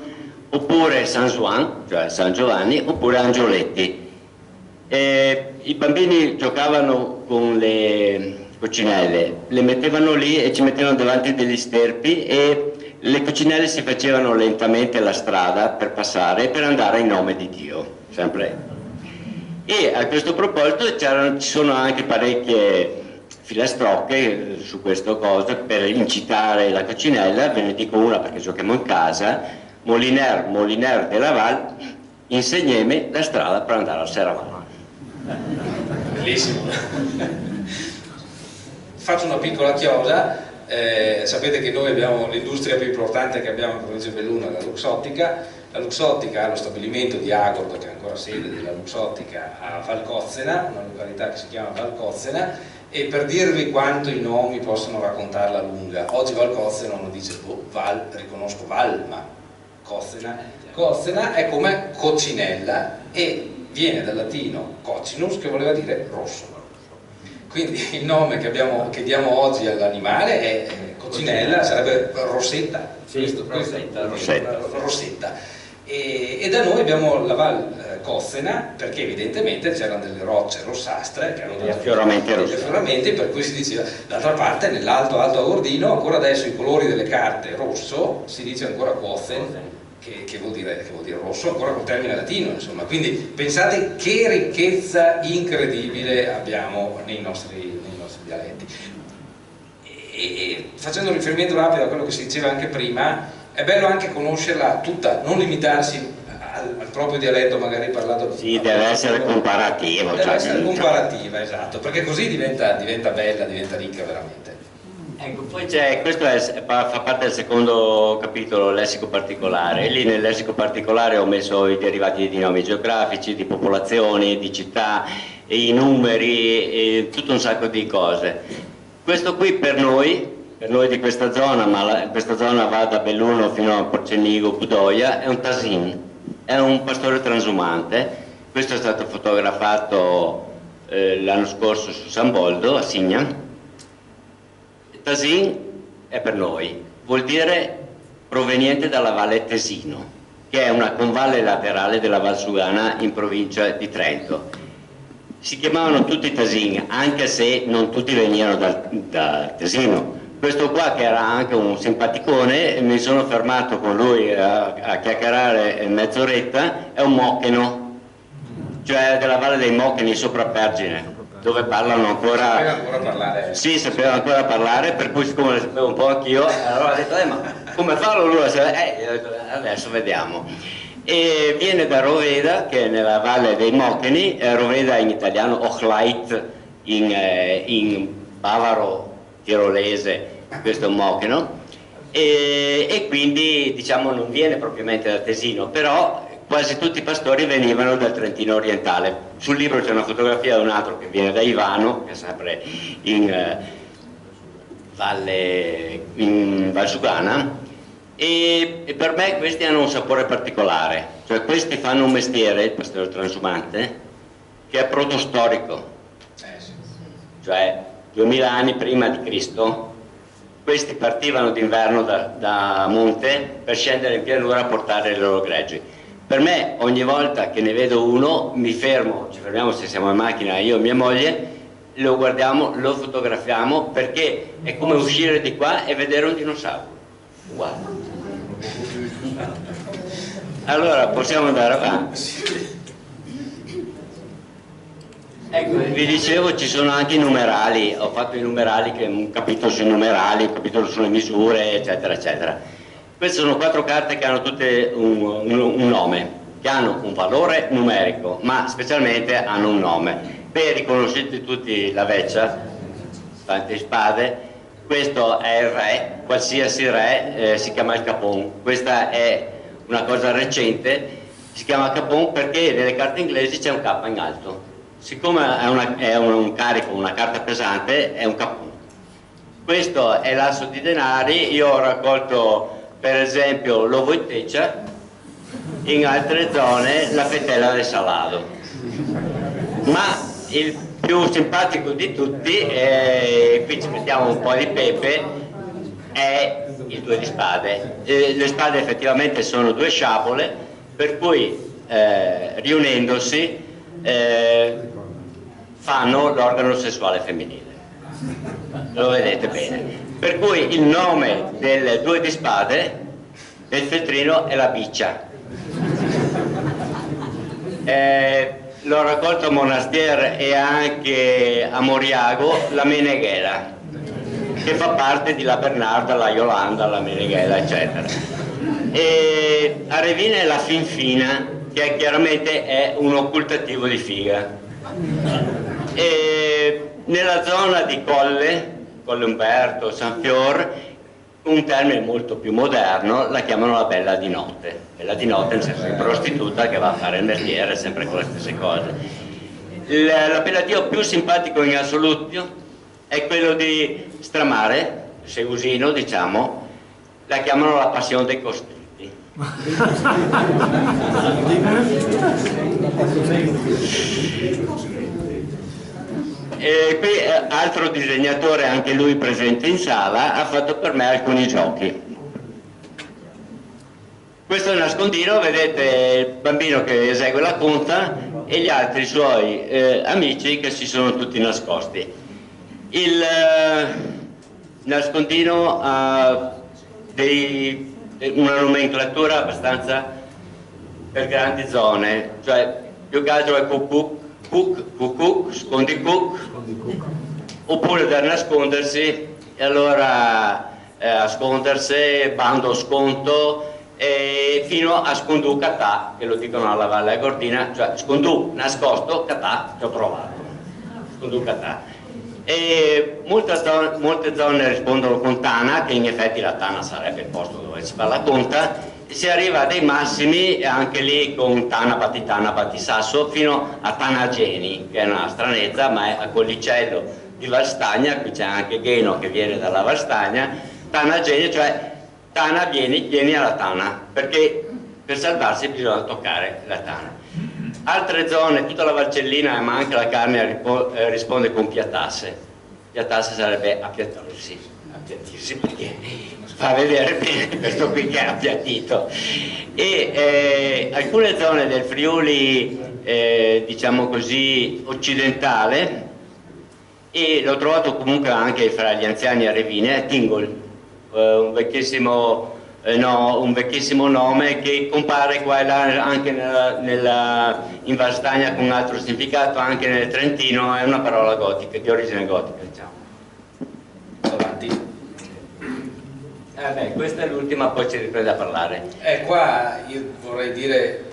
oppure San Juan, cioè San Giovanni, oppure Angioletti. I bambini giocavano con le coccinelle, le mettevano lì e ci mettevano davanti degli sterpi, e le coccinelle si facevano lentamente la strada per passare, per andare in nome di Dio, sempre. E a questo proposito ci sono anche parecchie filastrocche su questo cosa per incitare la coccinella. Ve ne dico una perché giochiamo in casa: Moliner de la Val, insegneme la strada per andare al Serraval. Bellissimo. Faccio una piccola chiosa. Sapete che noi abbiamo l'industria più importante che abbiamo in provincia di Belluno, la Luxottica. La Luxottica ha lo stabilimento di Agordo, che è ancora sede della Luxottica, a Valcozzena, una località che si chiama Valcozzena, e per dirvi quanto i nomi possono raccontarla lunga, oggi Valcozzena uno dice Val, riconosco Val, ma Cozzena è come coccinella e viene dal latino coccinus, che voleva dire rosso. Quindi il nome che diamo oggi all'animale è coccinella, sarebbe Rossetta. Sì, Rossetta. E da noi abbiamo la Val Cozzena, perché evidentemente c'erano delle rocce rossastre che erano degli affioramenti, per cui si diceva. D'altra parte nell'Alto Agordino ancora adesso i colori delle carte rosso si dice ancora Cozen, che vuol dire rosso, ancora col termine latino, insomma. Quindi pensate che ricchezza incredibile abbiamo nei nostri dialetti. E facendo riferimento rapido a quello che si diceva anche prima, è bello anche conoscerla tutta, non limitarsi al proprio dialetto magari parlato. Sì, deve essere comparativo. Deve essere comparativa, esatto, perché così diventa bella, diventa ricca veramente. Ecco, poi c'è, questo fa parte del secondo capitolo, lessico particolare, e lì nel lessico particolare ho messo i derivati di nomi geografici, di popolazioni, di città, i numeri, e tutto un sacco di cose. Questo qui per noi di questa zona, ma questa zona va da Belluno fino a Porcenigo, Budoia, è un tasin, è un pastore transumante. Questo è stato fotografato l'anno scorso su San Boldo, a Signa. Tasin è per noi, vuol dire proveniente dalla Valle Tesino, che è una convalle laterale della Valsugana in provincia di Trento. Si chiamavano tutti Tasin, anche se non tutti venivano dal Tesino. Questo qua, che era anche un simpaticone, mi sono fermato con lui a chiacchierare mezz'oretta, è un moccheno, cioè della Valle dei Moccheni, sopra Pergine, dove parlano ancora. Sapeva ancora parlare. Sì, sapeva ancora parlare, per cui siccome lo sapevo un po' anch'io, allora ho detto, ma come farlo lui? Adesso vediamo. E viene da Roveda, che è nella Valle dei Moccheni, Roveda in italiano, Ochleit in bavaro tirolese, questo è un mocheno, e quindi diciamo non viene propriamente dal Tesino, però quasi tutti i pastori venivano dal Trentino orientale. Sul libro c'è una fotografia di un altro che viene da Ivano, che è sempre in Valsugana, e per me questi hanno un sapore particolare, cioè questi fanno un mestiere, il pastore transumante, che è protostorico, cioè 2000 anni prima di Cristo. Questi partivano d'inverno da monte per scendere in pianura a portare le loro greggi. Per me, ogni volta che ne vedo uno, mi fermo, ci fermiamo se siamo in macchina, io e mia moglie, lo guardiamo, lo fotografiamo, perché è come uscire di qua e vedere un dinosauro. Guarda. Allora, possiamo andare avanti. Ecco, vi dicevo, ci sono anche i numerali, ho fatto i numerali, che è un capitolo sui numerali, un capitolo sulle misure, eccetera, eccetera. Queste sono 4 carte che hanno tutte un nome, che hanno un valore numerico, ma specialmente hanno un nome. Beh, riconoscete tutti la veccia, tante spade, questo è il re, qualsiasi re si chiama il capon. Questa è una cosa recente, si chiama capon perché nelle carte inglesi c'è un K in alto. Siccome è un carico, una carta pesante, è un capone. Questo è l'asso di denari. Io ho raccolto per esempio l'ovo in teccia, in altre zone la fetella del salado, ma il più simpatico di tutti, qui ci mettiamo un po' di pepe, è il 2 di spade. Le spade effettivamente sono 2 sciabole, per cui riunendosi fanno l'organo sessuale femminile, lo vedete bene, per cui il nome del 2 di spade del feltrino è la biccia. L'ho raccolto a Monastier e anche a Moriago la meneghela, che fa parte di la Bernarda, la Yolanda, la meneghela, eccetera. E a Revina è la finfina, che chiaramente è un occultativo di figa. E nella zona di Colle Umberto, San Fior, un termine molto più moderno, la chiamano la bella di notte. Bella di notte nel senso di prostituta che va a fare il mestiere, sempre con le stesse cose. L'appellativo più simpatico in assoluto è quello di Stramare, Segusino, diciamo, la chiamano la passione dei costritti. E qui altro disegnatore, anche lui presente in sala, ha fatto per me alcuni giochi. Questo è il nascondino, vedete il bambino che esegue la conta e gli altri suoi amici che si sono tutti nascosti. Il nascondino ha una nomenclatura abbastanza per grandi zone, cioè più che altro è cucuc, scondi cuc, oppure per nascondersi, e allora nascondersi, bando sconto, e fino a scondù catà, che lo dicono alla Valle Agordina, cioè scondù nascosto, catà, che ho trovato, scondù catà. E molte zone rispondono con tana, che in effetti la tana sarebbe il posto dove si fa la conta. Si arriva a dei massimi anche lì con tana, battisasso, fino a Tanageni, che è una stranezza, ma è a Collicello di Valstagna. Qui c'è anche Gheno che viene dalla Valstagna. Tanageni, cioè tana, vieni alla tana, perché per salvarsi bisogna toccare la tana. Altre zone, tutta la Valcellina, ma anche la Carnia risponde con piatasse. Piatasse sarebbe appiattirsi perché fa vedere bene questo qui che è appiattito. E alcune zone del Friuli, diciamo così, occidentale, e l'ho trovato comunque anche fra gli anziani a Revine, Tingol, un vecchissimo nome che compare qua e là anche in Valstagna con un altro significato, anche nel Trentino, è una parola gotica, di origine gotica, diciamo. Avanti. Questa è l'ultima, poi ci riprende a parlare. Qua io vorrei dire,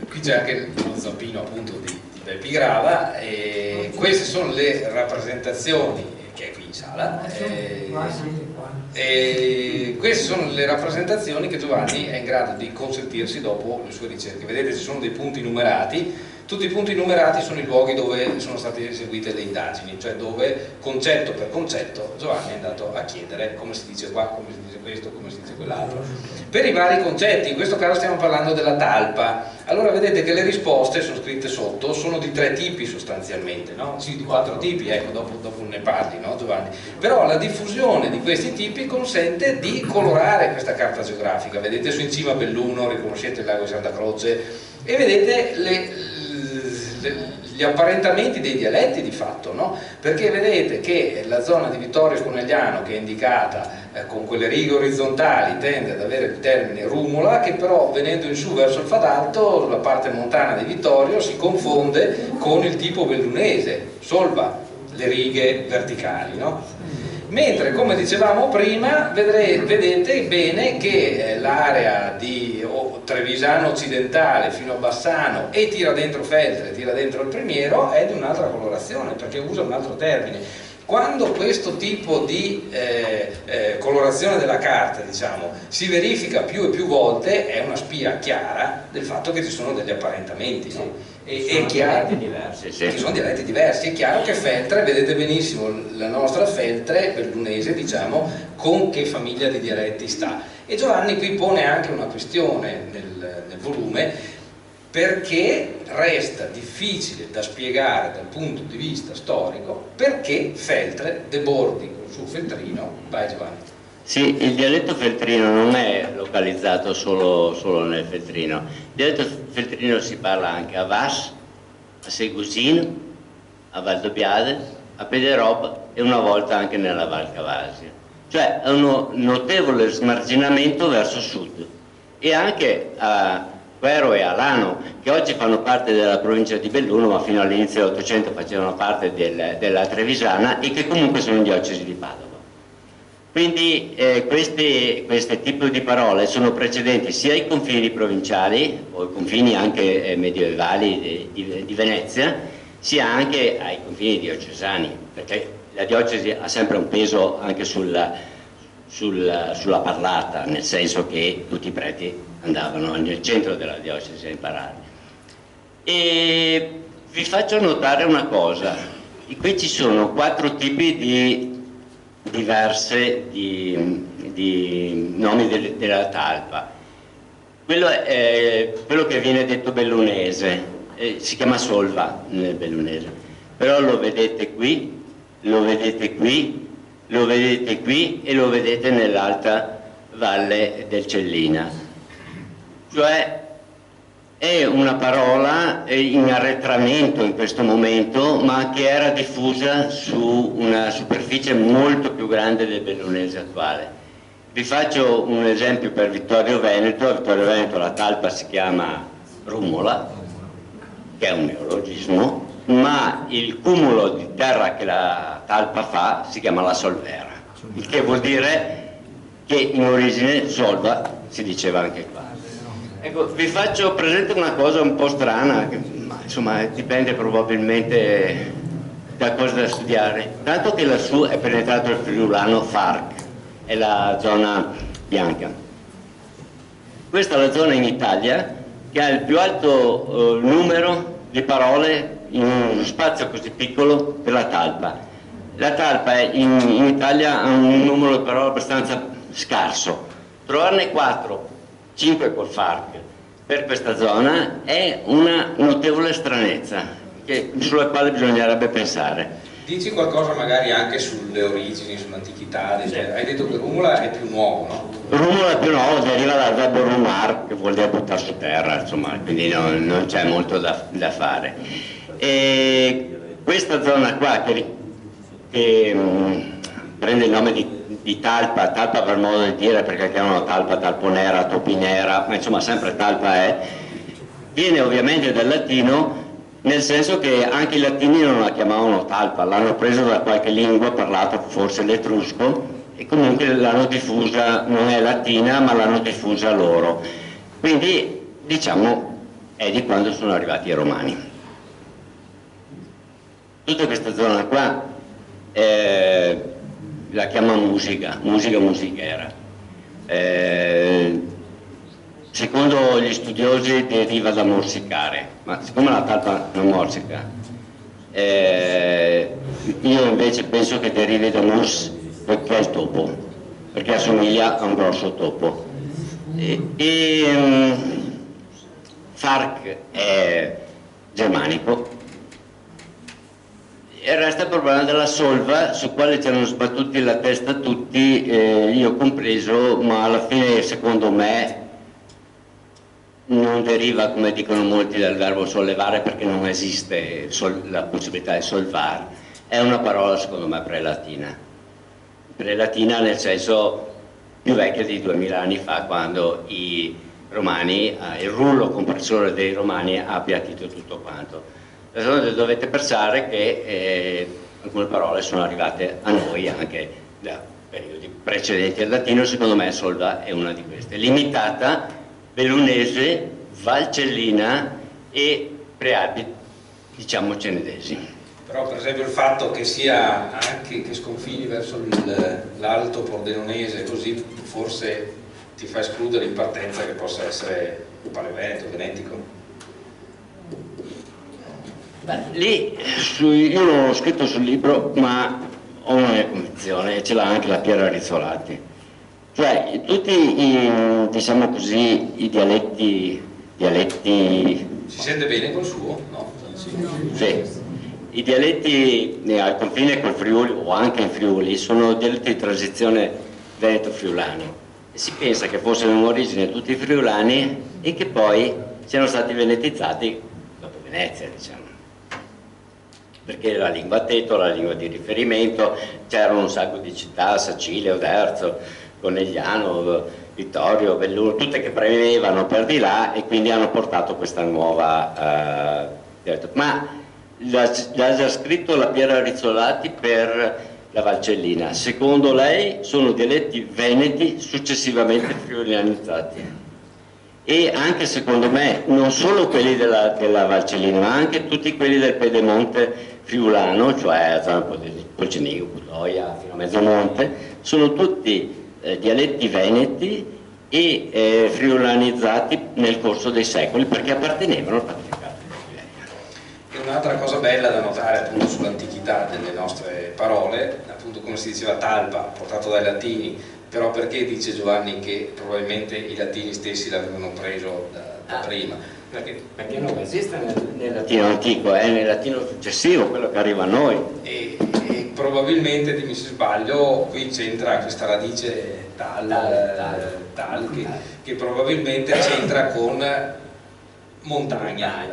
qui c'è anche lo zampino appunto di Beppi Grava, e queste sono le rappresentazioni che è qui in sala. E queste sono le rappresentazioni che Giovanni è in grado di consentirsi dopo le sue ricerche. Vedete, ci sono dei punti numerati. Tutti i punti numerati sono i luoghi dove sono state eseguite le indagini, cioè dove concetto per concetto Giovanni è andato a chiedere come si dice qua, come si dice questo, come si dice quell'altro, per i vari concetti. In questo caso stiamo parlando della talpa. Allora vedete che le risposte sono scritte sotto, sono di 3 tipi sostanzialmente, no? Sì, di 4 tipi, ecco, dopo ne parli, no Giovanni? Però la diffusione di questi tipi consente di colorare questa carta geografica. Vedete su in cima Belluno, riconoscete il lago di Santa Croce, e vedete gli apparentamenti dei dialetti di fatto, no? Perché vedete che la zona di Vittorio Sconegliano, che è indicata con quelle righe orizzontali, tende ad avere il termine rumula, che però venendo in su verso il Fadalto, la parte montana di Vittorio, si confonde con il tipo bellunese, solva le righe verticali, no? Mentre, come dicevamo prima, vedete bene che l'area di Trevisano occidentale fino a Bassano e tira dentro Feltre, tira dentro il Primiero, è di un'altra colorazione, perché usa un altro termine. Quando questo tipo di colorazione della carta, diciamo, si verifica più e più volte, è una spia chiara del fatto che ci sono degli apparentamenti, no? È chiaro, diversi, sì. Ci sono dialetti diversi. È chiaro che Feltre, vedete benissimo la nostra Feltre bellunese, diciamo, con che famiglia di dialetti sta. E Giovanni qui pone anche una questione nel volume, perché resta difficile da spiegare dal punto di vista storico perché Feltre debordi col suo feltrino. Vai Giovanni. Sì, il dialetto feltrino non è localizzato solo nel feltrino. Il dialetto feltrino si parla anche a Vas, a Segusino, a Valdobbiade, a Pederob e una volta anche nella Val Cavasia. Cioè è un notevole smarginamento verso sud, e anche a Quero e a Lano, che oggi fanno parte della provincia di Belluno, ma fino all'inizio dell'Ottocento facevano parte della Trevisana, e che comunque sono in diocesi di Padova. Quindi questi tipi di parole sono precedenti sia ai confini provinciali o ai confini anche medievali di Venezia, sia anche ai confini diocesani, perché la diocesi ha sempre un peso anche sulla parlata, nel senso che tutti i preti andavano nel centro della diocesi a imparare. E vi faccio notare una cosa: qui ci sono 4 tipi diverse di nomi della talpa. Quello è quello che viene detto bellunese, si chiama solva nel bellunese, però lo vedete qui, lo vedete qui, lo vedete qui e lo vedete nell'alta valle del Cellina. Cioè è una parola in arretramento in questo momento, ma che era diffusa su una superficie molto più grande del bellunese attuale. Vi faccio un esempio per Vittorio Veneto. A Vittorio Veneto la talpa si chiama rumola, che è un neologismo, ma il cumulo di terra che la talpa fa si chiama la solvera, il che vuol dire che in origine solva si diceva anche qua. Ecco, vi faccio presente una cosa un po' strana, ma insomma dipende probabilmente da cosa da studiare. Tanto che lassù è penetrato il friulano FARC, è la zona bianca. Questa è la zona in Italia che ha il più alto numero di parole in uno spazio così piccolo per la talpa. La talpa in Italia ha un numero di parole abbastanza scarso. Trovarne 4, 5 col FARC per questa zona è una notevole stranezza sulla quale bisognerebbe pensare. Dici qualcosa magari anche sulle origini, sull'antichità. Hai detto che Rumula è più nuovo, no? Rumula è più nuovo, deriva dal verbo rumar, che vuol dire buttare su terra, insomma, quindi non c'è molto da fare. E questa zona qua che prende il nome di talpa per modo di dire, perché chiamano talpa, talponera, topinera, ma insomma sempre talpa è, viene ovviamente dal latino, nel senso che anche i latini non la chiamavano talpa, l'hanno presa da qualche lingua parlata, forse l'etrusco, e comunque l'hanno diffusa, non è latina, ma l'hanno diffusa loro. Quindi diciamo è di quando sono arrivati i romani. Tutta questa zona qua la chiama musichera. Secondo gli studiosi deriva da morsicare, ma siccome la talpa non morsica, io invece penso che derivi da mus, perché è il topo, perché assomiglia a un grosso topo. FARC è germanico. E resta il problema della solva, sul quale ci hanno sbattuti la testa tutti, io compreso, ma alla fine secondo me non deriva, come dicono molti, dal verbo sollevare, perché non esiste la possibilità di solvare. È una parola secondo me prelatina. Prelatina nel senso più vecchia di 2000 anni fa, quando i romani, il rullo compressore dei romani ha appiattito tutto quanto. Dovete pensare che alcune parole sono arrivate a noi anche da periodi precedenti al latino. Secondo me solva è una di queste, limitata, bellunese, valcellina e prealpi, diciamo cenedesi. Però per esempio il fatto che sia anche che sconfini verso l'alto pordenonese, così forse ti fa escludere in partenza che possa essere paleveneto, venetico. Lì io non l'ho scritto sul libro, ma ho una convinzione, e ce l'ha anche la Piera Rizzolatti. Cioè tutti diciamo così, i dialetti... Si sente bene col suo? No? Sì. I dialetti al confine col Friuli, o anche in Friuli, sono dialetti di transizione veneto-friulano. E si pensa che fossero in origine tutti friulani e che poi siano stati venetizzati dopo Venezia, diciamo. Perché la lingua teto, la lingua di riferimento, c'erano un sacco di città, Sacile, Oderzo, Conegliano, Vittorio, Belluno, tutte che premevano per di là, e quindi hanno portato questa nuova ma l'ha già scritto la Piera Rizzolatti per la Valcellina. Secondo lei sono dialetti veneti successivamente friulanizzati. e anche secondo me non solo quelli della Valcellina, ma anche tutti quelli del Pedemonte friulano, cioè Polcenigo, Putoia, fino a Mezzomonte, sono tutti dialetti veneti e friulanizzati nel corso dei secoli perché appartenevano al patriarcato. E un'altra cosa bella da notare appunto sull'antichità delle nostre parole, appunto come si diceva talpa, portato dai latini, però perché dice Giovanni che probabilmente i latini stessi l'avevano preso da prima? Perché non esiste nel latino antico, è nel latino successivo, quello che arriva a noi. E probabilmente, dimmi se sbaglio, qui c'entra questa radice tal che probabilmente c'entra con montagnola,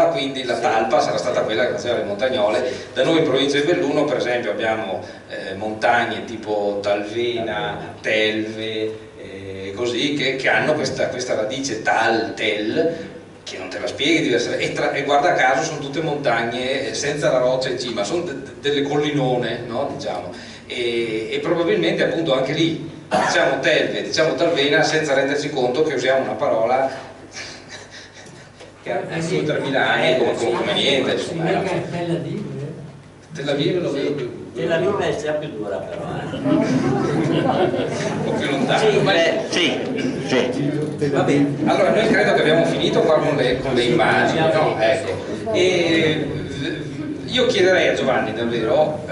quindi la talpa sarà stata quella che faceva le montagnole. Da noi in provincia di Belluno per esempio abbiamo montagne tipo Talvena, Telve, così che hanno questa radice tel, che non te la spieghi diversamente, e guarda caso sono tutte montagne senza la roccia in cima, sono delle collinone, no? Diciamo, e probabilmente appunto anche lì diciamo Telve, diciamo Talvena senza renderci conto che usiamo una parola che ha 2.000-3.000 anni come niente, insomma. Tel Aviv lo vedo più. Tel Aviv è già più dura però. Un po' più lontano. Sì. Va bene. Allora noi credo che abbiamo finito qua con le immagini, no? Ecco. E io chiederei a Giovanni davvero,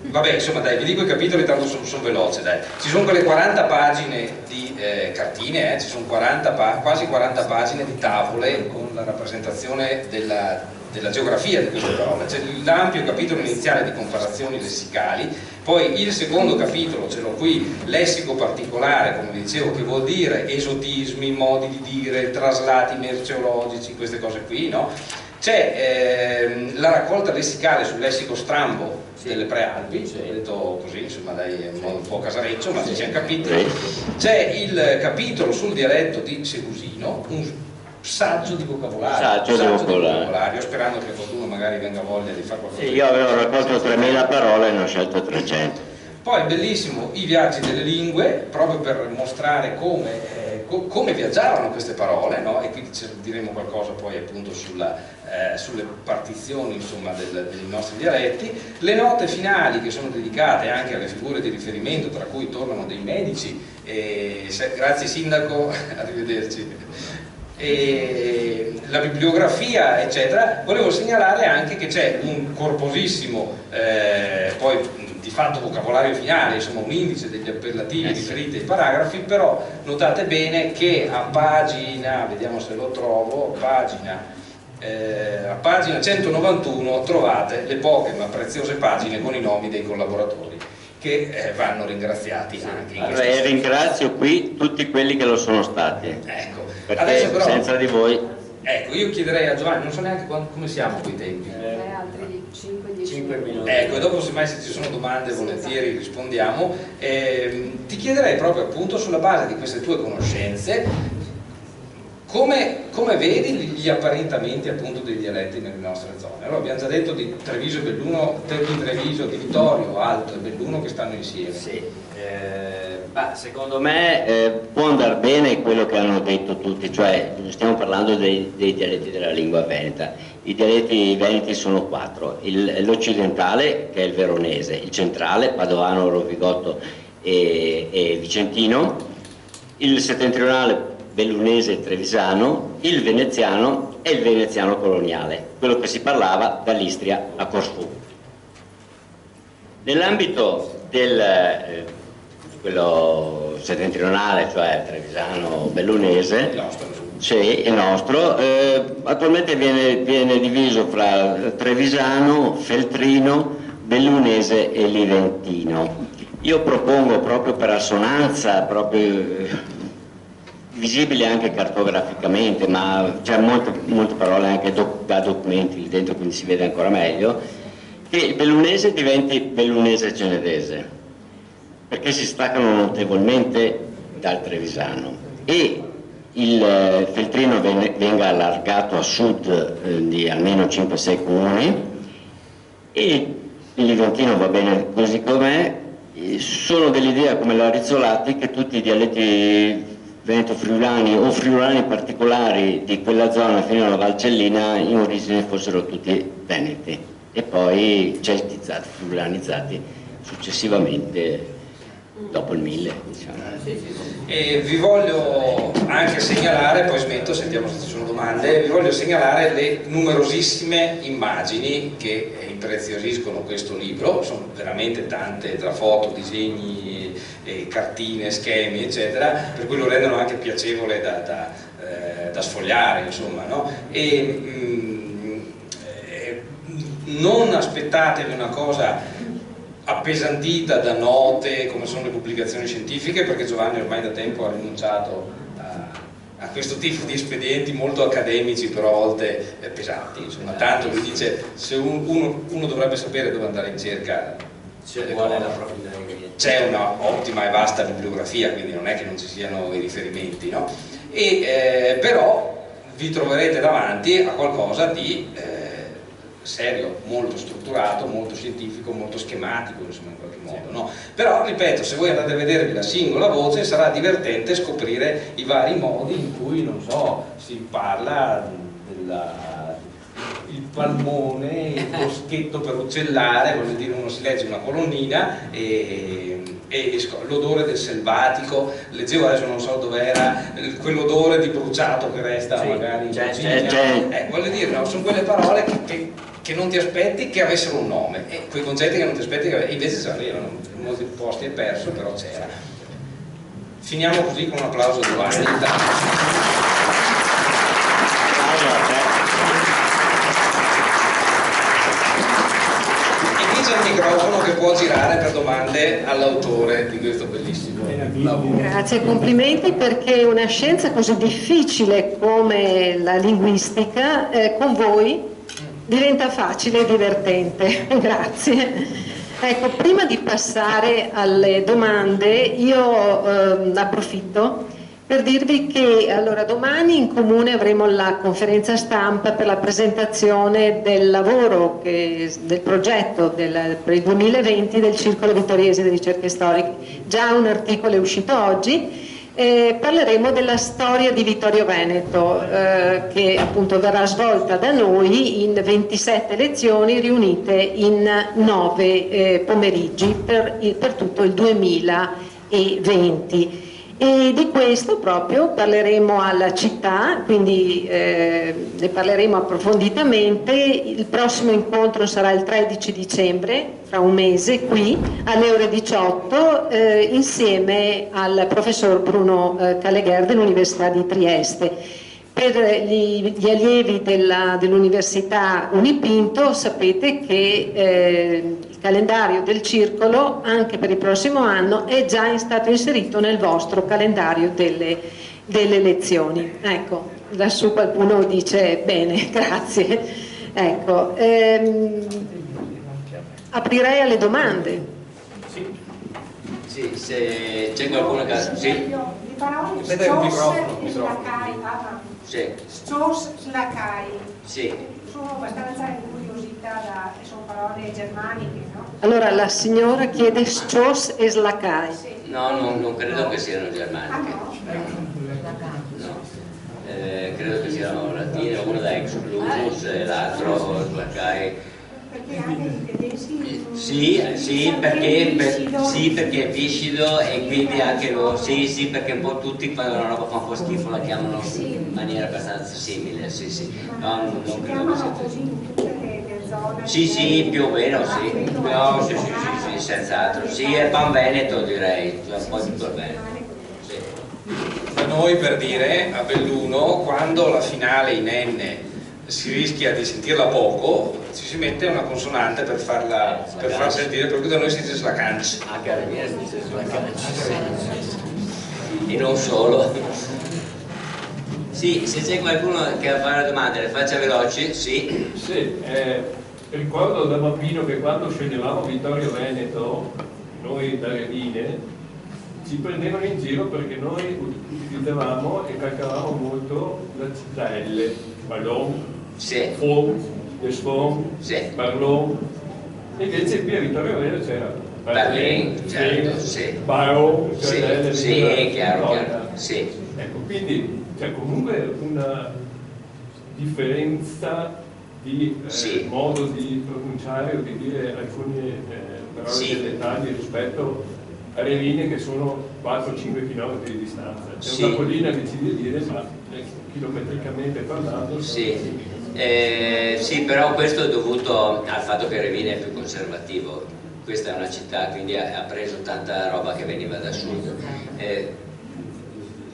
vabbè insomma dai, vi dico i capitoli tanto sono veloce, dai. Ci sono quelle 40 pagine di cartine, ci sono quasi 40 pagine di tavole con la rappresentazione della geografia di queste parole. C'è l'ampio capitolo iniziale di comparazioni lessicali, poi il secondo capitolo ce l'ho qui, lessico particolare, come vi dicevo, che vuol dire esotismi, modi di dire, traslati merceologici, queste cose qui, no? C'è la raccolta lessicale sul lessico strambo delle Prealpi, detto così, insomma dai, in modo un po' casareccio, ma ci siamo capiti. C'è il capitolo sul dialetto di Segusino, un saggio di vocabolario, sperando che qualcuno magari venga voglia di fare qualcosa. Sì, io avevo raccolto 3.000 parole e ne ho scelto 300. Poi bellissimo i viaggi delle lingue, proprio per mostrare come viaggiavano queste parole, no? E quindi diremo qualcosa poi appunto sulle partizioni insomma dei nostri dialetti. Le note finali che sono dedicate anche alle figure di riferimento, tra cui tornano dei medici, grazie sindaco, arrivederci. E la bibliografia eccetera. Volevo segnalare anche che c'è un corposissimo poi di fatto vocabolario finale, insomma un indice degli appellativi riferiti ai paragrafi, però notate bene che a pagina, vediamo se lo trovo, a pagina 191 trovate le poche ma preziose pagine con i nomi dei collaboratori che vanno ringraziati anche in allora, e ringrazio qui tutti quelli che lo sono stati, ecco. Perché adesso però, senza di voi, ecco, io chiederei a Giovanni, non so neanche come siamo coi tempi, altri 5-10 minuti. ecco, e dopo semmai se ci sono domande volentieri rispondiamo. Ti chiederei proprio appunto sulla base di queste tue conoscenze come vedi gli apparentamenti appunto dei dialetti nelle nostre zone. Allora abbiamo già detto di Treviso e Belluno, di Treviso, di Vittorio, Alto e Belluno che stanno insieme. Sì, secondo me può andare bene quello che hanno detto tutti, cioè stiamo parlando dei dialetti della lingua veneta. I dialetti veneti sono 4, l'occidentale che è il veronese, il centrale, padovano, rovigotto e vicentino, il settentrionale bellunese e trevisano, il veneziano e il veneziano coloniale, quello che si parlava dall'Istria a Corfù. Nell'ambito quello settentrionale, cioè trevisano bellunese, il nostro attualmente viene diviso fra trevisano, feltrino, bellunese e liventino. Io propongo proprio per assonanza, proprio visibile anche cartograficamente, ma c'è molte parole anche da documenti lì dentro, quindi si vede ancora meglio, che il bellunese diventi bellunese cenedese, perché si staccano notevolmente dal trevisano, e il feltrino venga allargato a sud di almeno 5-6 comuni, e il liventino va bene così com'è. Sono dell'idea, come la Rizzolatti, che tutti i dialetti veneto-friulani o friulani particolari di quella zona fino alla Valcellina in origine fossero tutti veneti e poi celtizzati, friulanizzati successivamente dopo il 1000, diciamo. E vi voglio anche segnalare, poi smetto, sentiamo se ci sono domande, vi voglio segnalare le numerosissime immagini che impreziosiscono questo libro, sono veramente tante, tra foto, disegni, cartine, schemi, eccetera, per cui lo rendono anche piacevole da sfogliare, insomma, no? Non aspettatevi una cosa appesantita da note come sono le pubblicazioni scientifiche, perché Giovanni ormai da tempo ha rinunciato a questo tipo di espedienti molto accademici, però a volte pesanti, insomma, tanto lui dice se uno dovrebbe sapere dove andare in cerca, c'è una ottima e vasta bibliografia, quindi non è che non ci siano i riferimenti, no? Però vi troverete davanti a qualcosa di serio, molto strutturato, molto scientifico, molto schematico, insomma, in qualche modo, no? Però, ripeto, se voi andate a vedervi la singola voce sarà divertente scoprire i vari modi in cui, non so, si parla il palmone, il boschetto per uccellare, voglio dire, uno si legge una colonnina e l'odore del selvatico, leggevo adesso non so dov'era, quell'odore di bruciato che resta magari in cucina, voglio dire, no, sono quelle parole che non ti aspetti che avessero un nome, e quei concetti che non ti aspetti che invece ci arrivano, in molti posti è perso, però c'era. Finiamo così con un applauso a Giovanni. Il microfono che può girare per domande all'autore di questo bellissimo lavoro. Grazie, complimenti, perché una scienza così difficile come la linguistica con voi diventa facile e divertente. Grazie. Ecco, prima di passare alle domande io approfitto per dirvi che allora domani in comune avremo la conferenza stampa per la presentazione del lavoro, del progetto per il 2020 del Circolo Vittoriese di Ricerche Storiche. Già un articolo è uscito oggi. Parleremo della storia di Vittorio Veneto, che appunto verrà svolta da noi in 27 lezioni riunite in 9 pomeriggi per tutto il 2020. E di questo proprio parleremo alla città, quindi ne parleremo approfonditamente. Il prossimo incontro sarà il 13 dicembre, fra un mese, qui alle ore 18, insieme al professor Bruno Calegher dell'Università di Trieste. Per gli allievi dell'Università Unipinto sapete che il calendario del circolo anche per il prossimo anno è già stato inserito nel vostro calendario delle lezioni. Ecco, lassù qualcuno dice bene, grazie. Ecco, aprirei alle domande. Sì, se c'è qualcuno che... Sì? Stos Slacai. Sì. Sono abbastanza incuriosita sono parole germaniche, no? Allora la signora chiede Stos e Slacai. No, non credo che siano germaniche. No. Credo che siano latine, uno da exclusus e l'altro Slacai. Perché anche i tedeschi... Sì, perché è viscido e quindi anche loro, sì, perché un po' tutti quando una roba fa un po' schifo la chiamano in maniera abbastanza simile, sì. No, non credo che sia così in tutte le zone... Sì, più o meno, sì. No, sì, senz'altro. Sì, è pan veneto direi, cioè un po' tutto il Veneto. Sì. Da noi, per dire, a Belluno, quando la finale in N si rischia di sentirla poco, ci si mette una consonante per far sentire, per cui da noi si dice slacanci. Anche alla mia si dice slacanci. E non solo. Sì, se c'è qualcuno che ha fare domande, le faccia veloci, sì. Sì, ricordo da bambino che quando sceglievamo Vittorio Veneto, noi dalle linee, ci prendevano in giro perché noi utilizzavamo e calcavamo molto la città L, Ballon, Sì. Fon, Desfon, Sì. Barlon, invece qui a Vittorio Veneto c'era Berlin, certo, sì. Baron, Sì, chiaro. Sì. Ecco, quindi c'è comunque una differenza di modo di pronunciare o di dire alcune parole dialettali rispetto a Rimini, che sono 4-5 km di distanza. C'è una collina che ci deve dire, ma chilometricamente parlando... Sì, però questo è dovuto al fatto che Rimini è più conservativo. Questa è una città, quindi ha preso tanta roba che veniva da sud.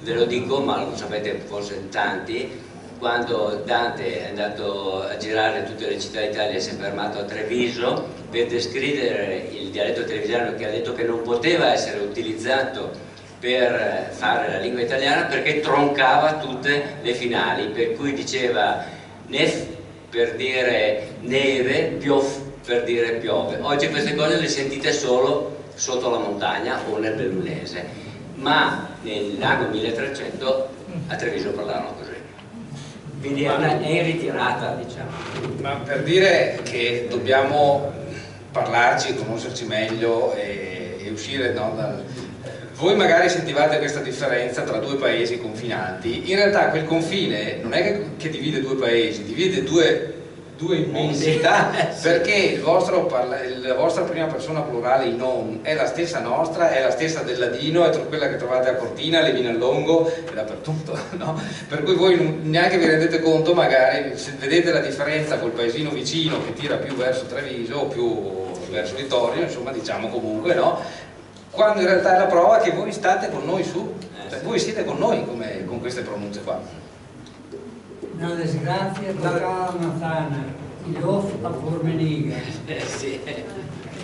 Ve lo dico, ma lo sapete forse tanti, quando Dante è andato a girare tutte le città d'Italia e si è fermato a Treviso per descrivere il dialetto trevigiano, che ha detto che non poteva essere utilizzato per fare la lingua italiana perché troncava tutte le finali, per cui diceva nef per dire neve, piof per dire piove. Oggi queste cose le sentite solo sotto la montagna o nel bellunese, ma nell'anno 1300 a Treviso parlavano così. Quindi è in ritirata, diciamo. Ma per dire che dobbiamo parlarci, conoscerci meglio e uscire, no, voi magari sentivate questa differenza tra due paesi confinanti, in realtà quel confine non è che divide due paesi, divide due immensità, perché la vostra prima persona plurale, il non, è la stessa nostra, è la stessa del ladino, è quella che trovate a Cortina, a Levinallongo e dappertutto, no? Per cui voi neanche vi rendete conto, magari, se vedete la differenza col paesino vicino che tira più verso Treviso o più verso Vittorio, insomma, diciamo comunque, no? Quando in realtà è la prova che voi state con noi su, cioè voi siete con noi con queste pronunce qua. Una disgrazia toccava una tana, il off a Formeniga. Sì.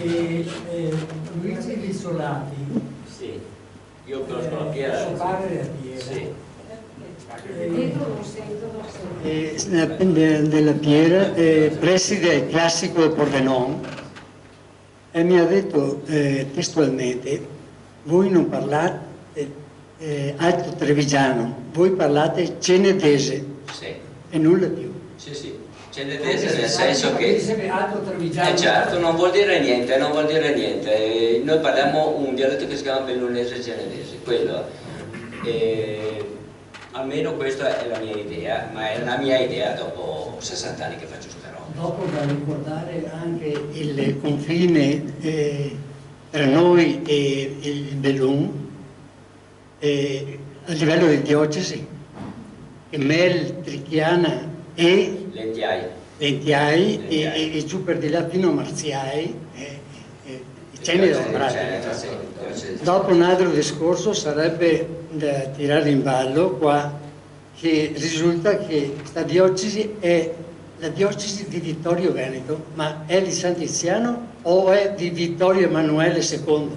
E Luigi Vissolati. Sì. Io conosco la Piera. Suo padre è Piera. Sì. Della Piera, preside il classico Pordenone, e mi ha detto testualmente: voi non parlate alto trevigiano, voi parlate cenedese. Sì. E nulla più. Sì, sì. Cenedese nel senso che... alto trevigiano. certo, non vuol dire niente, non vuol dire niente. Noi parliamo un dialetto che si chiama bellunese cenedese, quello. Almeno questa è la mia idea, ma è una mia idea dopo 60 anni che faccio sta roba. Dopo da ricordare anche il confine tra noi e il Bellun, a livello di diocesi, Mel, Trichiana e Lentiai e giù per di là fino a Marziai e Cenere in pratica. Dopo un altro discorso sarebbe da tirare in ballo qua, che risulta che questa diocesi è la diocesi di Vittorio Veneto, ma è di San Tiziano o è di Vittorio Emanuele II? No,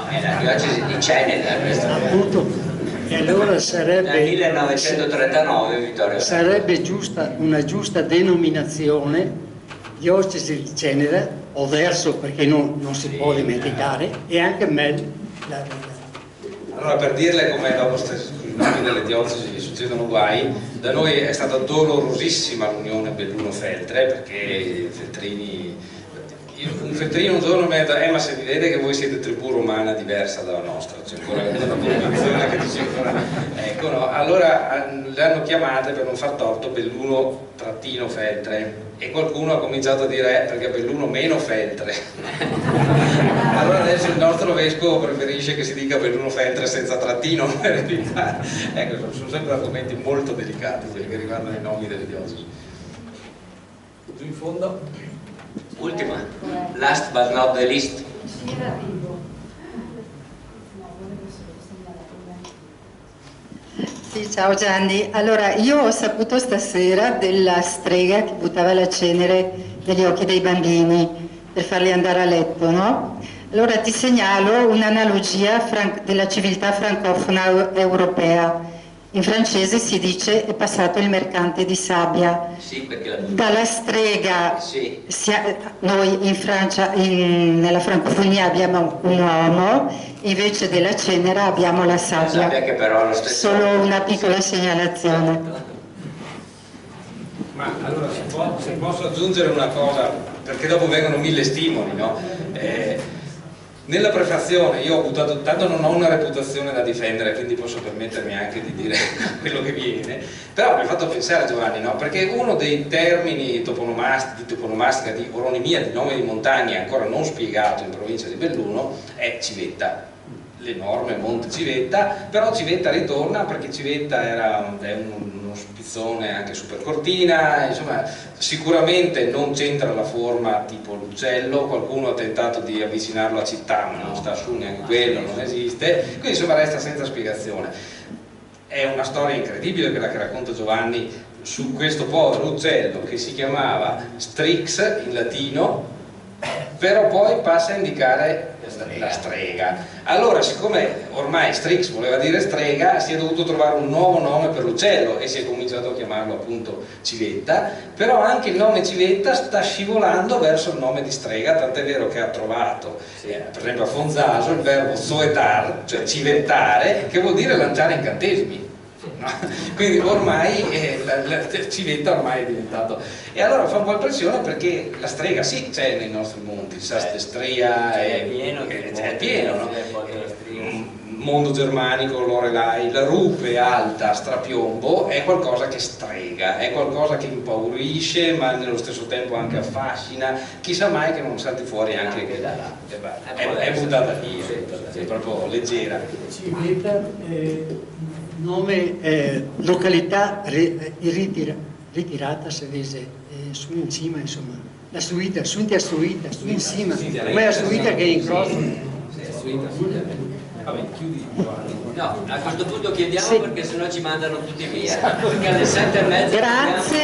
è la diocesi di Cenere questa. Appunto. E allora sarebbe, nel 1939 Vittorio sarebbe una giusta denominazione diocesi di Cenere, o verso, perché non si può dimenticare, e anche Mel. Allora, per dirle come dopo sui nomi delle diocesi succedono guai, da noi è stata dolorosissima l'unione Belluno-Feltre, perché Feltrini... Un feltrino un giorno mi ha detto: ma se vi vede che voi siete tribù romana diversa dalla nostra, c'è ancora una convinzione che dice ancora. Ecco, no? Allora le hanno chiamate, per non far torto, Belluno-Feltre, e qualcuno ha cominciato a dire perché Belluno meno Feltre. Allora adesso il nostro vescovo preferisce che si dica Belluno-Feltre senza trattino, per evitare. Ecco, sono sempre argomenti molto delicati quelli che riguardano i nomi delle diocesi. Giù in fondo. Ultima, last but not the least. Sì, ciao Gianni. Allora, io ho saputo stasera della strega che buttava la cenere negli occhi dei bambini per farli andare a letto, no? Allora ti segnalo un'analogia della civiltà francofona europea. In francese si dice è passato il mercante di sabbia. Sì, perché dalla strega, sì. Noi in Francia, nella francofonia abbiamo un uomo, invece della cenere abbiamo la sabbia. La sabbia che però è lo stesso. Solo una piccola segnalazione. Ma allora se posso aggiungere una cosa, perché dopo vengono 1000 stimoli, no? Nella prefazione io ho buttato, tanto non ho una reputazione da difendere, quindi posso permettermi anche di dire quello che viene, però mi ha fatto pensare, Giovanni, no? Perché uno dei termini di toponomastica, di oronimia, di nome di montagna ancora non spiegato in provincia di Belluno è Civetta, l'enorme monte Civetta, però Civetta ritorna perché Civetta è uno spizzone anche super cortina, insomma sicuramente non c'entra la forma tipo l'uccello, qualcuno ha tentato di avvicinarlo a città ma non sta su neanche quello, non esiste, quindi insomma resta senza spiegazione. È una storia incredibile quella che racconta Giovanni su questo povero uccello che si chiamava Strix in latino, però poi passa a indicare la strega. Allora, siccome ormai Strix voleva dire strega, si è dovuto trovare un nuovo nome per l'uccello e si è cominciato a chiamarlo appunto Civetta, però anche il nome Civetta sta scivolando verso il nome di strega, tant'è vero che ha trovato, per esempio a Fonzaso, il verbo zoetar, cioè civettare, che vuol dire lanciare incantesimi. No? Quindi ormai Civetta ormai è diventato, e allora fa un po' impressione perché la strega sì c'è nei nostri monti, il Sastestria è pieno, no? Mondo germanico, Lorelai, la rupe alta, strapiombo è qualcosa che strega, è qualcosa che impaurisce ma nello stesso tempo anche affascina, chissà mai che non salti fuori anche che è buttata via, è proprio leggera. Civetta, nome, località ritirata, se vede, su in cima, insomma, la suita, su in cima, come la suita che è in croce. Vabbè, chiudi. No, a questo punto chiediamo perché sennò ci mandano tutti via. Perché alle 7:30. Grazie.